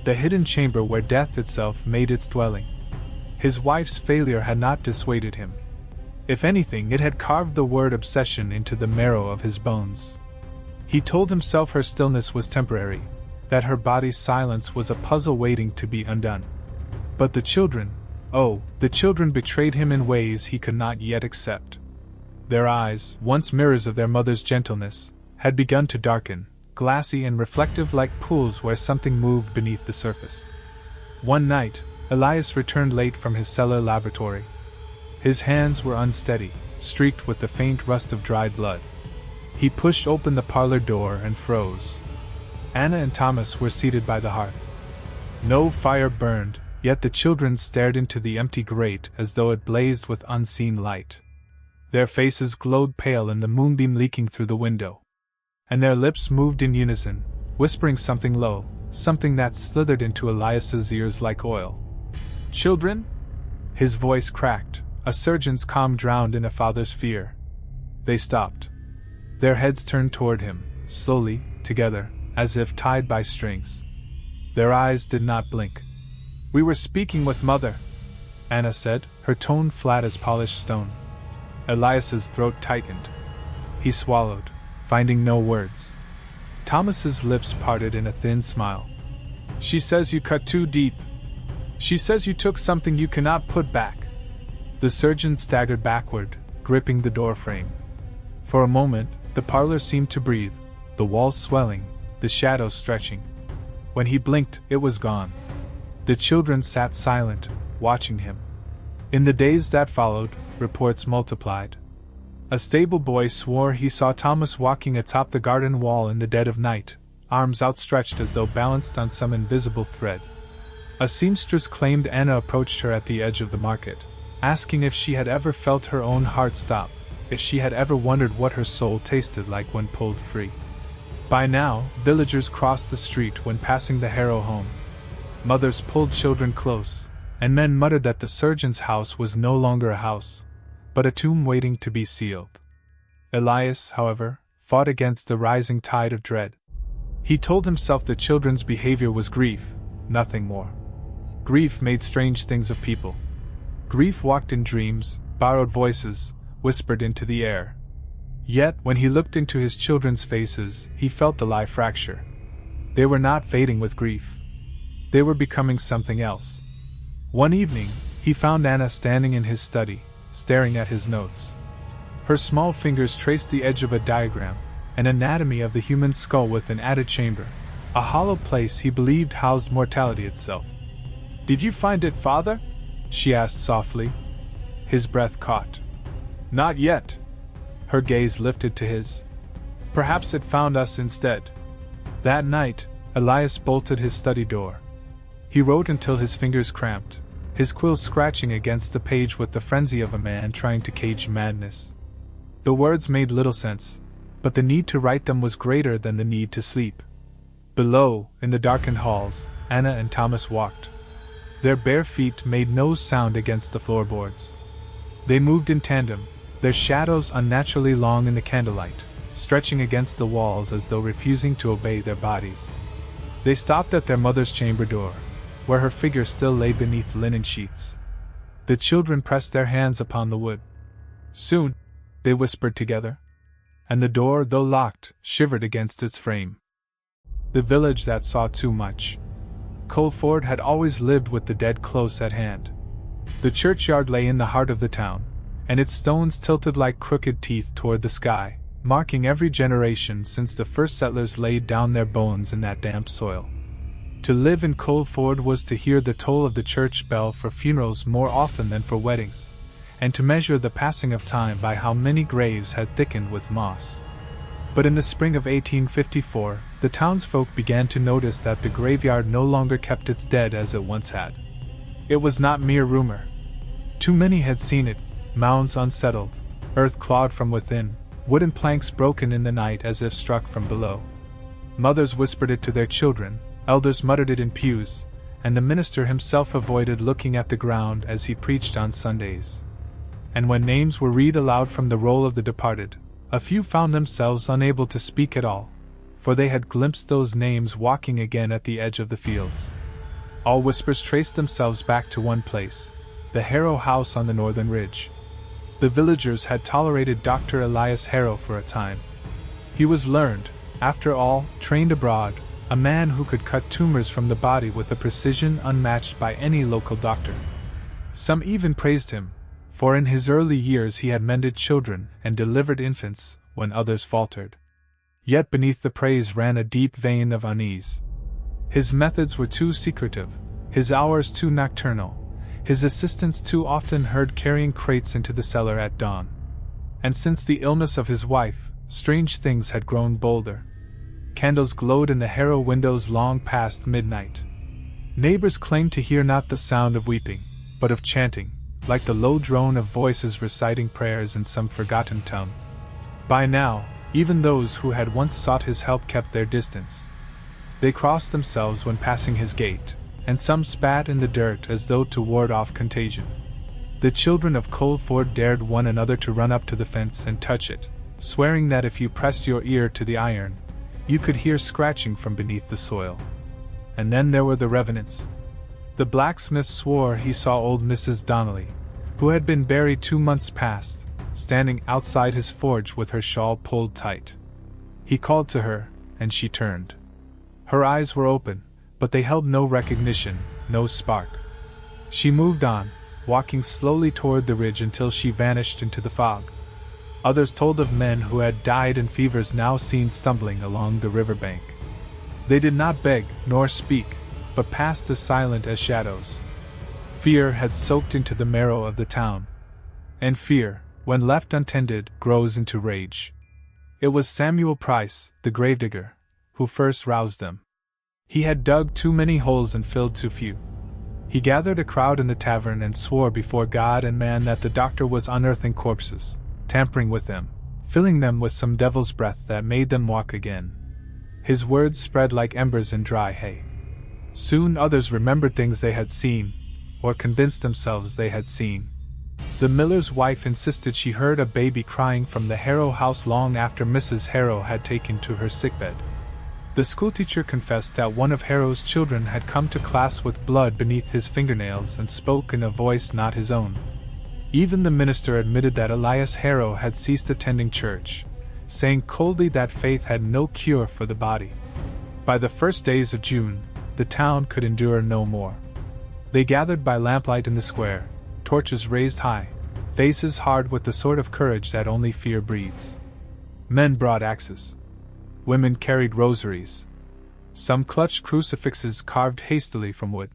the hidden chamber where death itself made its dwelling. His wife's failure had not dissuaded him. If anything, it had carved the word obsession into the marrow of his bones. He told himself her stillness was temporary, that her body's silence was a puzzle waiting to be undone. But the children, the children betrayed him in ways he could not yet accept. Their eyes, once mirrors of their mother's gentleness, had begun to darken, glassy and reflective like pools where something moved beneath the surface. One night, Elias returned late from his cellar laboratory. His hands were unsteady, streaked with the faint rust of dried blood. He pushed open the parlor door and froze. Anna and Thomas were seated by the hearth. No fire burned, yet the children stared into the empty grate as though it blazed with unseen light. Their faces glowed pale in the moonbeam leaking through the window. And their lips moved in unison, whispering something low, something that slithered into Elias's ears like oil. "Children?" His voice cracked, a surgeon's calm drowned in a father's fear. They stopped. Their heads turned toward him, slowly, together, as if tied by strings. Their eyes did not blink. "We were speaking with Mother," Anna said, her tone flat as polished stone. Elias's throat tightened. He swallowed, finding no words. Thomas's lips parted in a thin smile. "She says you cut too deep. She says you took something you cannot put back." The surgeon staggered backward, gripping the door frame. For a moment, the parlor seemed to breathe, the walls swelling, the shadows stretching. When he blinked, it was gone. The children sat silent, watching him. In the days that followed, reports multiplied. A stable boy swore he saw Thomas walking atop the garden wall in the dead of night, arms outstretched as though balanced on some invisible thread. A seamstress claimed Anna approached her at the edge of the market, asking if she had ever felt her own heart stop, if she had ever wondered what her soul tasted like when pulled free. By now, villagers crossed the street when passing the Harrow home. Mothers pulled children close, and men muttered that the surgeon's house was no longer a house, but a tomb waiting to be sealed. Elias, however, fought against the rising tide of dread. He told himself the children's behavior was grief, nothing more. Grief made strange things of people. Grief walked in dreams, borrowed voices, whispered into the air. Yet, when he looked into his children's faces, he felt the lie fracture. They were not fading with grief. They were becoming something else. One evening, he found Anna standing in his study, staring at his notes. Her small fingers traced the edge of a diagram, an anatomy of the human skull with an added chamber, a hollow place he believed housed mortality itself. "Did you find it, Father?" she asked softly. His breath caught. "Not yet." Her gaze lifted to his. "Perhaps it found us instead." That night, Elias bolted his study door. He wrote until his fingers cramped, his quill scratching against the page with the frenzy of a man trying to cage madness. The words made little sense, but the need to write them was greater than the need to sleep. Below, in the darkened halls, Anna and Thomas walked. Their bare feet made no sound against the floorboards. They moved in tandem, their shadows unnaturally long in the candlelight, stretching against the walls as though refusing to obey their bodies. They stopped at their mother's chamber door, where her figure still lay beneath linen sheets. The children pressed their hands upon the wood. "Soon," they whispered together. And the door, though locked, shivered against its frame. The village that saw too much. Coldford had always lived with the dead close at hand. The churchyard lay in the heart of the town, and its stones tilted like crooked teeth toward the sky, marking every generation since the first settlers laid down their bones in that damp soil. To live in Coldford was to hear the toll of the church bell for funerals more often than for weddings, and to measure the passing of time by how many graves had thickened with moss. But in the spring of 1854, the townsfolk began to notice that the graveyard no longer kept its dead as it once had. It was not mere rumor. Too many had seen it, mounds unsettled, earth clawed from within, wooden planks broken in the night as if struck from below. Mothers whispered it to their children, elders muttered it in pews, and the minister himself avoided looking at the ground as he preached on Sundays. And when names were read aloud from the roll of the departed, a few found themselves unable to speak at all, for they had glimpsed those names walking again at the edge of the fields. All whispers traced themselves back to one place, the Harrow house on the northern ridge. The villagers had tolerated Dr. Elias Harrow for a time. He was learned, After all, trained abroad, a man who could cut tumors from the body with a precision unmatched by any local doctor. Some even praised him, for in his early years he had mended children and delivered infants when others faltered. Yet beneath the praise ran a deep vein of unease. His methods were too secretive, his hours too nocturnal, his assistants too often heard carrying crates into the cellar at dawn. And since the illness of his wife, strange things had grown bolder. Candles glowed in the Harrow windows long past midnight. Neighbors claimed to hear not the sound of weeping, but of chanting, like the low drone of voices reciting prayers in some forgotten tongue. By now, even those who had once sought his help kept their distance. They crossed themselves when passing his gate, and some spat in the dirt as though to ward off contagion. The children of Coldford dared one another to run up to the fence and touch it, swearing that if you pressed your ear to the iron, you could hear scratching from beneath the soil. And then there were the revenants. The blacksmith swore he saw old Mrs. Donnelly, who had been buried 2 months past, standing outside his forge with her shawl pulled tight. He called to her, and she turned. Her eyes were open, but they held no recognition, no spark. She moved on, walking slowly toward the ridge until she vanished into the fog. Others told of men who had died in fevers now seen stumbling along the riverbank. They did not beg, nor speak, but passed as silent as shadows. Fear had soaked into the marrow of the town. And fear, when left untended, grows into rage. It was Samuel Price, the gravedigger, who first roused them. He had dug too many holes and filled too few. He gathered a crowd in the tavern and swore before God and man that the doctor was unearthing corpses, tampering with them, filling them with some devil's breath that made them walk again. His words spread like embers in dry hay. Soon others remembered things they had seen, or convinced themselves they had seen. The miller's wife insisted she heard a baby crying from the Harrow house long after Mrs. Harrow had taken to her sickbed. The schoolteacher confessed that one of Harrow's children had come to class with blood beneath his fingernails and spoke in a voice not his own. Even the minister admitted that Elias Harrow had ceased attending church, saying coldly that faith had no cure for the body. By the first days of June, the town could endure no more. They gathered by lamplight in the square, torches raised high, faces hard with the sort of courage that only fear breeds. Men brought axes. Women carried rosaries. Some clutched crucifixes carved hastily from wood.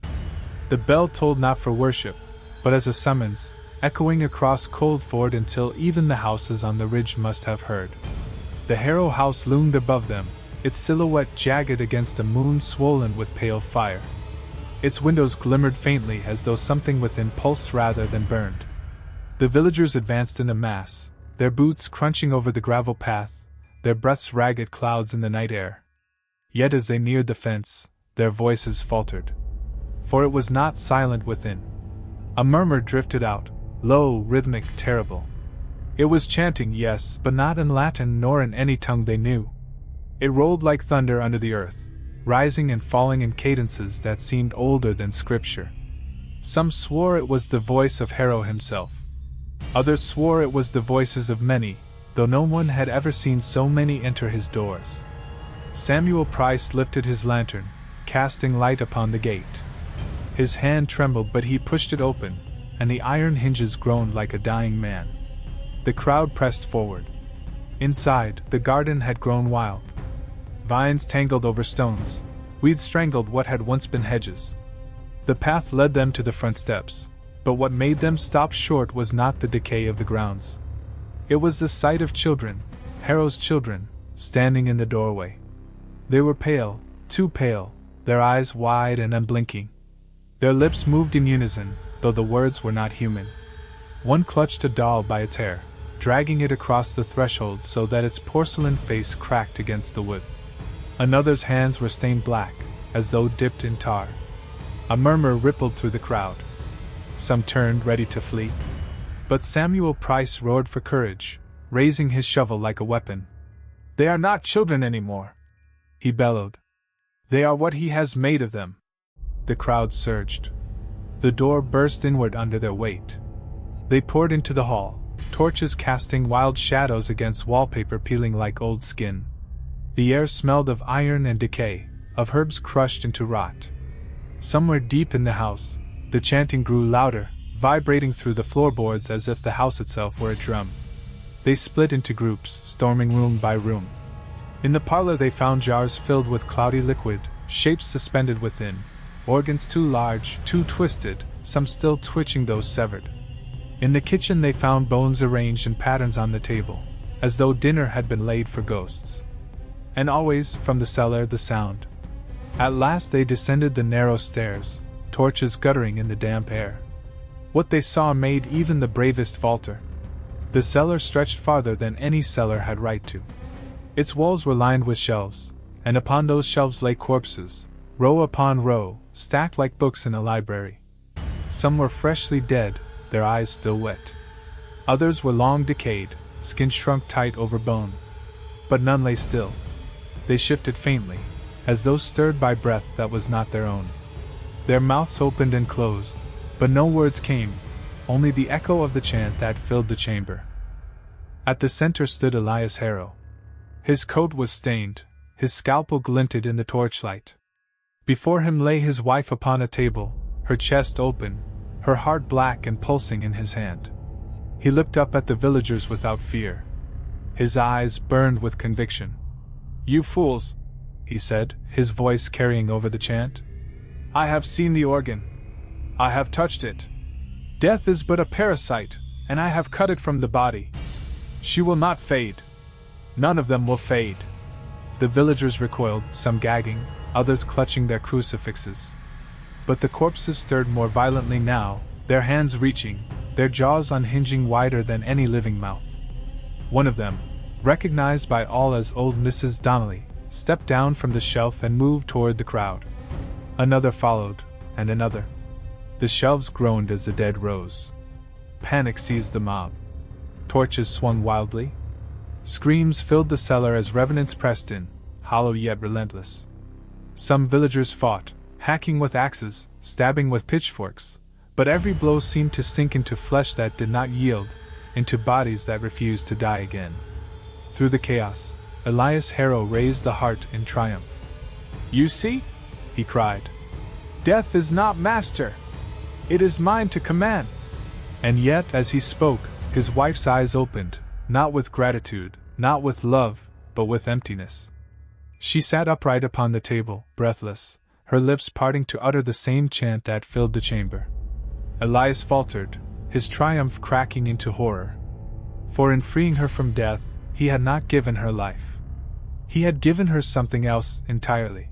The bell tolled not for worship, but as a summons, echoing across Coldford until even the houses on the ridge must have heard. The Harrow house loomed above them, its silhouette jagged against a moon swollen with pale fire. Its windows glimmered faintly as though something within pulsed rather than burned. The villagers advanced in a mass, their boots crunching over the gravel path, their breaths ragged clouds in the night air. Yet as they neared the fence, their voices faltered. For it was not silent within. A murmur drifted out, low, rhythmic, terrible. It was chanting, yes, but not in Latin nor in any tongue they knew. It rolled like thunder under the earth, rising and falling in cadences that seemed older than Scripture. Some swore it was the voice of Harrow himself. Others swore it was the voices of many, though no one had ever seen so many enter his doors. Samuel Price lifted his lantern, casting light upon the gate. His hand trembled, but he pushed it open, and the iron hinges groaned like a dying man. The crowd pressed forward. Inside, the garden had grown wild. Vines tangled over stones, weeds strangled what had once been hedges. The path led them to the front steps, but what made them stop short was not the decay of the grounds. It was the sight of children, Harrow's children, standing in the doorway. They were pale, too pale, their eyes wide and unblinking. Their lips moved in unison, though the words were not human. One clutched a doll by its hair, dragging it across the threshold so that its porcelain face cracked against the wood. Another's hands were stained black, as though dipped in tar. A murmur rippled through the crowd. Some turned ready to flee. But Samuel Price roared for courage, raising his shovel like a weapon. "They are not children anymore," he bellowed. "They are what he has made of them." The crowd surged. The door burst inward under their weight. They poured into the hall, torches casting wild shadows against wallpaper peeling like old skin. The air smelled of iron and decay, of herbs crushed into rot. Somewhere deep in the house, the chanting grew louder, vibrating through the floorboards as if the house itself were a drum. They split into groups, storming room by room. In the parlor they found jars filled with cloudy liquid, shapes suspended within, organs too large, too twisted, some still twitching though severed. In the kitchen they found bones arranged in patterns on the table, as though dinner had been laid for ghosts. And always, from the cellar, the sound. At last they descended the narrow stairs, torches guttering in the damp air. What they saw made even the bravest falter. The cellar stretched farther than any cellar had right to. Its walls were lined with shelves, and upon those shelves lay corpses, row upon row, stacked like books in a library. Some were freshly dead, their eyes still wet. Others were long decayed, skin shrunk tight over bone. But none lay still. They shifted faintly, as though stirred by breath that was not their own. Their mouths opened and closed, but no words came, only the echo of the chant that filled the chamber. At the center stood Elias Harrow. His coat was stained, his scalpel glinted in the torchlight. Before him lay his wife upon a table, her chest open, her heart black and pulsing in his hand. He looked up at the villagers without fear. His eyes burned with conviction. "You fools," he said, his voice carrying over the chant. "I have seen the organ. I have touched it. Death is but a parasite, and I have cut it from the body. She will not fade. None of them will fade." The villagers recoiled, some gagging, others clutching their crucifixes. But the corpses stirred more violently now, their hands reaching, their jaws unhinging wider than any living mouth. One of them, recognized by all as old Mrs. Donnelly, stepped down from the shelf and moved toward the crowd. Another followed, and another. The shelves groaned as the dead rose. Panic seized the mob. Torches swung wildly. Screams filled the cellar as revenants pressed in, hollow yet relentless. Some villagers fought, hacking with axes, stabbing with pitchforks, but every blow seemed to sink into flesh that did not yield, into bodies that refused to die again. Through the chaos, Elias Harrow raised the heart in triumph. "You see?" he cried. "Death is not master. It is mine to command." And yet, as he spoke, his wife's eyes opened, not with gratitude, not with love, but with emptiness. She sat upright upon the table, breathless, her lips parting to utter the same chant that filled the chamber. Elias faltered, his triumph cracking into horror. For in freeing her from death, he had not given her life. He had given her something else entirely.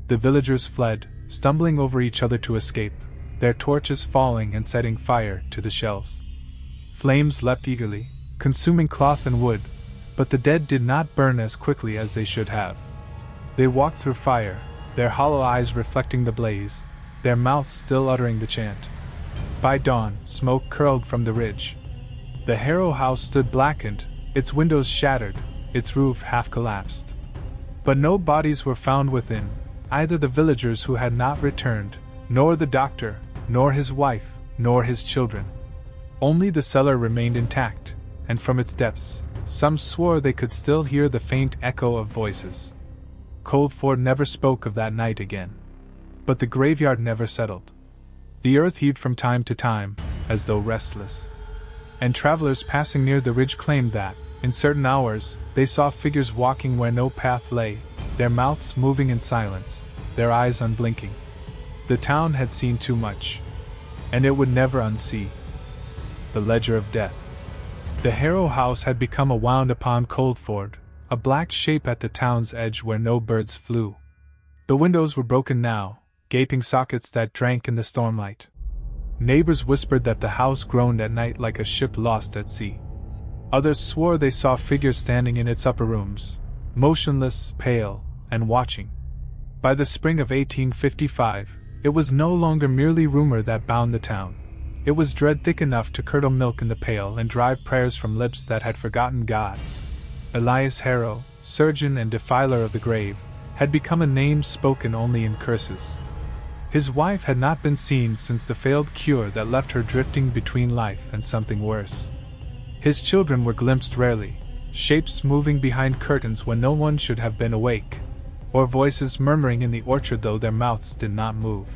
The villagers fled, stumbling over each other to escape, their torches falling and setting fire to the shelves. Flames leapt eagerly, consuming cloth and wood, but the dead did not burn as quickly as they should have. They walked through fire, their hollow eyes reflecting the blaze, their mouths still uttering the chant. By dawn, smoke curled from the ridge. The Harrow house stood blackened, its windows shattered, its roof half collapsed. But no bodies were found within, either the villagers who had not returned, nor the doctor, nor his wife, nor his children. Only the cellar remained intact, and from its depths, some swore they could still hear the faint echo of voices. Coldford never spoke of that night again. But the graveyard never settled. The earth heaved from time to time, as though restless. And travelers passing near the ridge claimed that, in certain hours, they saw figures walking where no path lay, their mouths moving in silence, their eyes unblinking. The town had seen too much, and it would never unsee. The Ledger of Death. The Harrow house had become a wound upon Coldford, a black shape at the town's edge where no birds flew. The windows were broken now, gaping sockets that drank in the stormlight. Neighbors whispered that the house groaned at night like a ship lost at sea. Others swore they saw figures standing in its upper rooms, motionless, pale, and watching. By the spring of 1855, it was no longer merely rumor that bound the town. It was dread thick enough to curdle milk in the pail and drive prayers from lips that had forgotten God. Elias Harrow, surgeon and defiler of the grave, had become a name spoken only in curses. His wife had not been seen since the failed cure that left her drifting between life and something worse. His children were glimpsed rarely, shapes moving behind curtains when no one should have been awake, or voices murmuring in the orchard though their mouths did not move.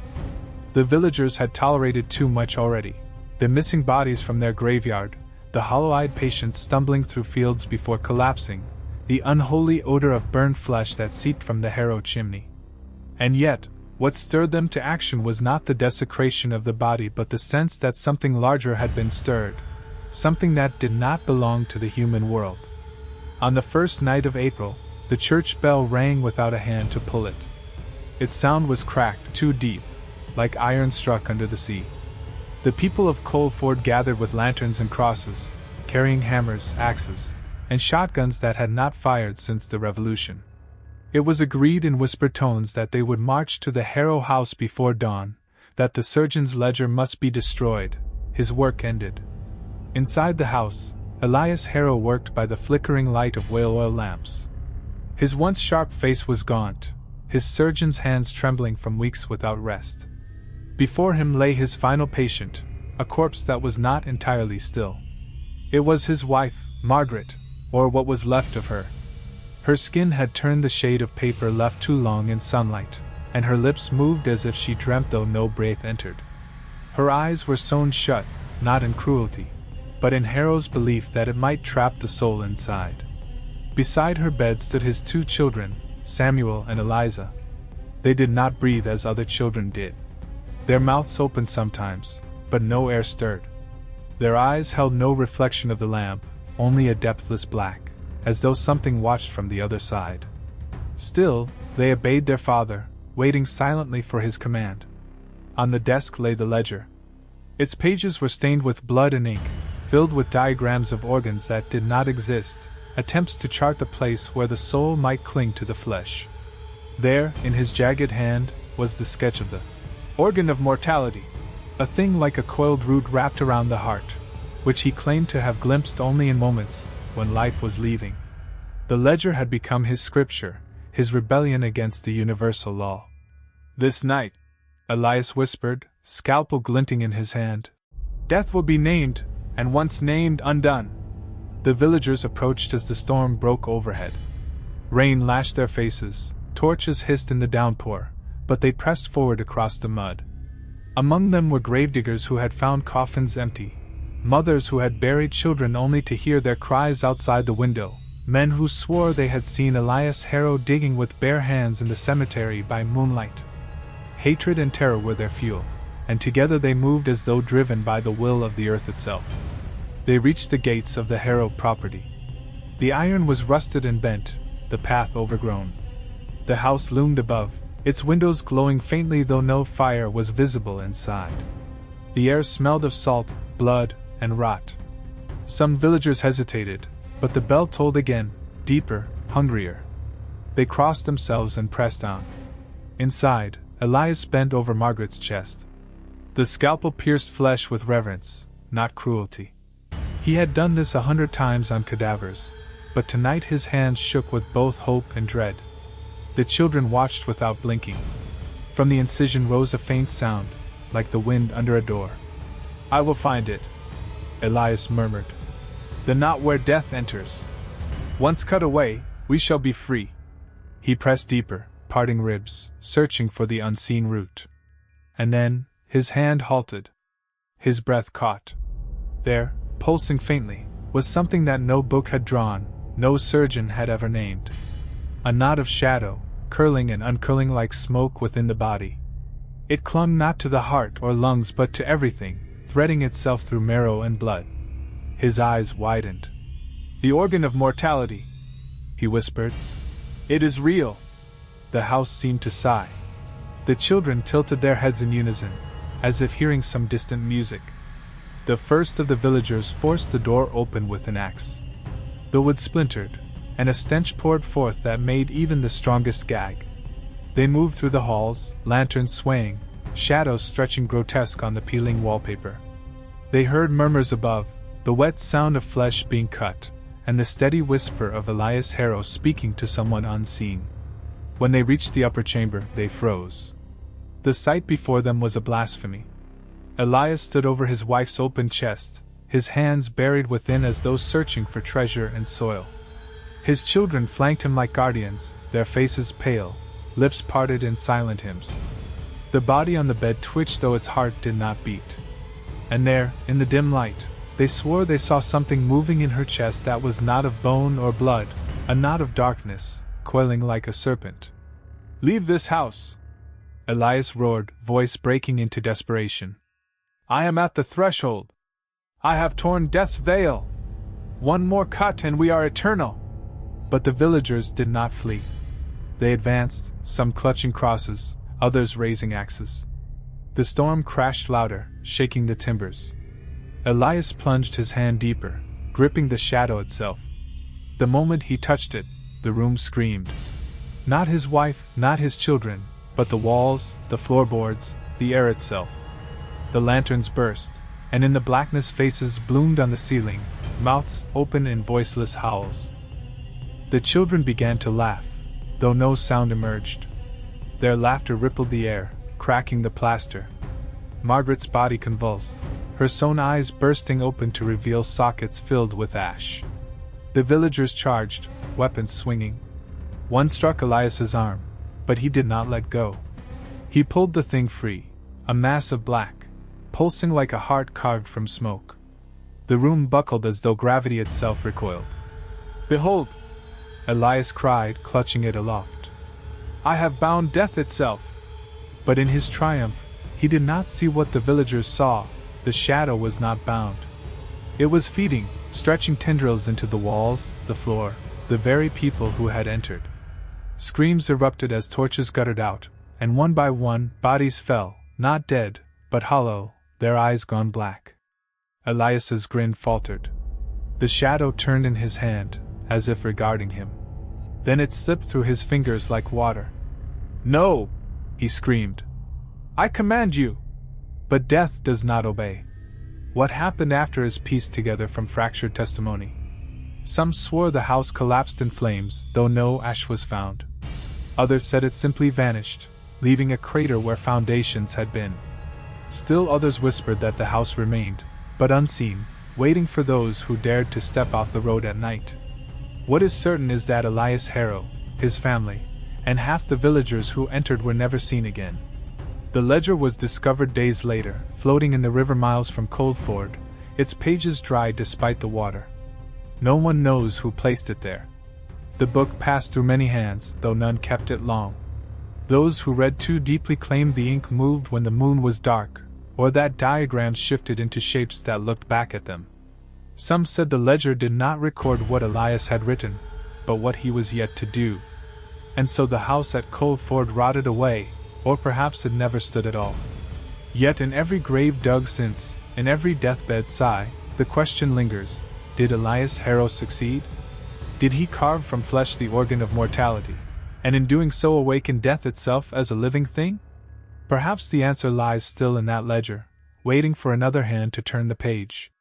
The villagers had tolerated too much already. The missing bodies from their graveyard, the hollow-eyed patients stumbling through fields before collapsing, the unholy odor of burned flesh that seeped from the Harrow chimney. And yet, what stirred them to action was not the desecration of the body but the sense that something larger had been stirred, something that did not belong to the human world. On the first night of April, the church bell rang without a hand to pull it. Its sound was cracked, too deep, like iron struck under the sea. The people of Coldford gathered with lanterns and crosses, carrying hammers, axes, and shotguns that had not fired since the Revolution. It was agreed in whispered tones that they would march to the Harrow house before dawn, that the surgeon's ledger must be destroyed, his work ended. Inside the house, Elias Harrow worked by the flickering light of whale oil lamps. His once sharp face was gaunt, his surgeon's hands trembling from weeks without rest. Before him lay his final patient, a corpse that was not entirely still. It was his wife, Margaret, or what was left of her. Her skin had turned the shade of paper left too long in sunlight, and her lips moved as if she dreamt though no breath entered. Her eyes were sewn shut, not in cruelty, but in Harrow's belief that it might trap the soul inside. Beside her bed stood his two children, Samuel and Eliza. They did not breathe as other children did. Their mouths opened sometimes, but no air stirred. Their eyes held no reflection of the lamp, only a depthless black, as though something watched from the other side. Still, they obeyed their father, waiting silently for his command. On the desk lay the ledger. Its pages were stained with blood and ink, filled with diagrams of organs that did not exist, attempts to chart the place where the soul might cling to the flesh. There, in his jagged hand, was the sketch of the organ of mortality, a thing like a coiled root wrapped around the heart, which he claimed to have glimpsed only in moments when life was leaving. The ledger had become his scripture, his rebellion against the universal law. This night, Elias whispered, scalpel glinting in his hand, death will be named, and once named, undone. The villagers approached as the storm broke overhead. Rain lashed their faces, torches hissed in the downpour, but they pressed forward across the mud. Among them were gravediggers who had found coffins empty, mothers who had buried children only to hear their cries outside the window, men who swore they had seen Elias Harrow digging with bare hands in the cemetery by moonlight. Hatred and terror were their fuel, and together they moved as though driven by the will of the earth itself. They reached the gates of the Harrow property. The iron was rusted and bent, the path overgrown. The house loomed above, its windows glowing faintly though no fire was visible inside. The air smelled of salt, blood, and rot. Some villagers hesitated, but the bell tolled again, deeper, hungrier. They crossed themselves and pressed on. Inside, Elias bent over Margaret's chest. The scalpel pierced flesh with reverence, not cruelty. He had done this 100 times on cadavers, but tonight his hands shook with both hope and dread. The children watched without blinking. From the incision rose a faint sound, like the wind under a door. I will find it, Elias murmured. The knot where death enters. Once cut away, we shall be free. He pressed deeper, parting ribs, searching for the unseen root. And then, his hand halted. His breath caught. There, pulsing faintly, was something that no book had drawn, no surgeon had ever named. A knot of shadow, curling and uncurling like smoke within the body. It clung not to the heart or lungs but to everything, threading itself through marrow and blood. His eyes widened. The organ of mortality, he whispered. It is real. The house seemed to sigh. The children tilted their heads in unison, as if hearing some distant music. The first of the villagers forced the door open with an axe. The wood splintered, and a stench poured forth that made even the strongest gag. They moved through the halls, lanterns swaying, shadows stretching grotesque on the peeling wallpaper. They heard murmurs above, the wet sound of flesh being cut, and the steady whisper of Elias Harrow speaking to someone unseen. When they reached the upper chamber, they froze. The sight before them was a blasphemy. Elias stood over his wife's open chest, his hands buried within as though searching for treasure and soil. His children flanked him like guardians, their faces pale, lips parted in silent hymns. The body on the bed twitched though its heart did not beat. And there, in the dim light, they swore they saw something moving in her chest that was not of bone or blood, a knot of darkness, coiling like a serpent. "Leave this house!" Elias roared, voice breaking into desperation. "I am at the threshold. I have torn death's veil. One more cut and we are eternal." But the villagers did not flee. They advanced, some clutching crosses, others raising axes. The storm crashed louder, shaking the timbers. Elias plunged his hand deeper, gripping the shadow itself. The moment he touched it, the room screamed. Not his wife, not his children, but the walls, the floorboards, the air itself. The lanterns burst, and in the blackness faces bloomed on the ceiling, mouths open in voiceless howls. The children began to laugh, though no sound emerged. Their laughter rippled the air, cracking the plaster. Margaret's body convulsed, her sewn eyes bursting open to reveal sockets filled with ash. The villagers charged, weapons swinging. One struck Elias's arm, but he did not let go. He pulled the thing free, a mass of black, pulsing like a heart carved from smoke. The room buckled as though gravity itself recoiled. "Behold!" Elias cried, clutching it aloft. "I have bound death itself!" But in his triumph, he did not see what the villagers saw. The shadow was not bound. It was feeding, stretching tendrils into the walls, the floor, the very people who had entered. Screams erupted as torches guttered out, and one by one, bodies fell, not dead, but hollow, their eyes gone black. Elias's grin faltered. The shadow turned in his hand, as if regarding him. Then it slipped through his fingers like water. "No!" he screamed. "I command you!" But death does not obey. What happened after is pieced together from fractured testimony. Some swore the house collapsed in flames, though no ash was found. Others said it simply vanished, leaving a crater where foundations had been. Still others whispered that the house remained, but unseen, waiting for those who dared to step off the road at night. What is certain is that Elias Harrow, his family, and half the villagers who entered were never seen again. The ledger was discovered days later, floating in the river miles from Coldford, its pages dry despite the water. No one knows who placed it there. The book passed through many hands, though none kept it long. Those who read too deeply claimed the ink moved when the moon was dark, or that diagrams shifted into shapes that looked back at them. Some said the ledger did not record what Elias had written, but what he was yet to do. And so the house at Coldford rotted away, or perhaps it never stood at all. Yet in every grave dug since, in every deathbed sigh, the question lingers: did Elias Harrow succeed? Did he carve from flesh the organ of mortality, and in doing so awaken death itself as a living thing? Perhaps the answer lies still in that ledger, waiting for another hand to turn the page.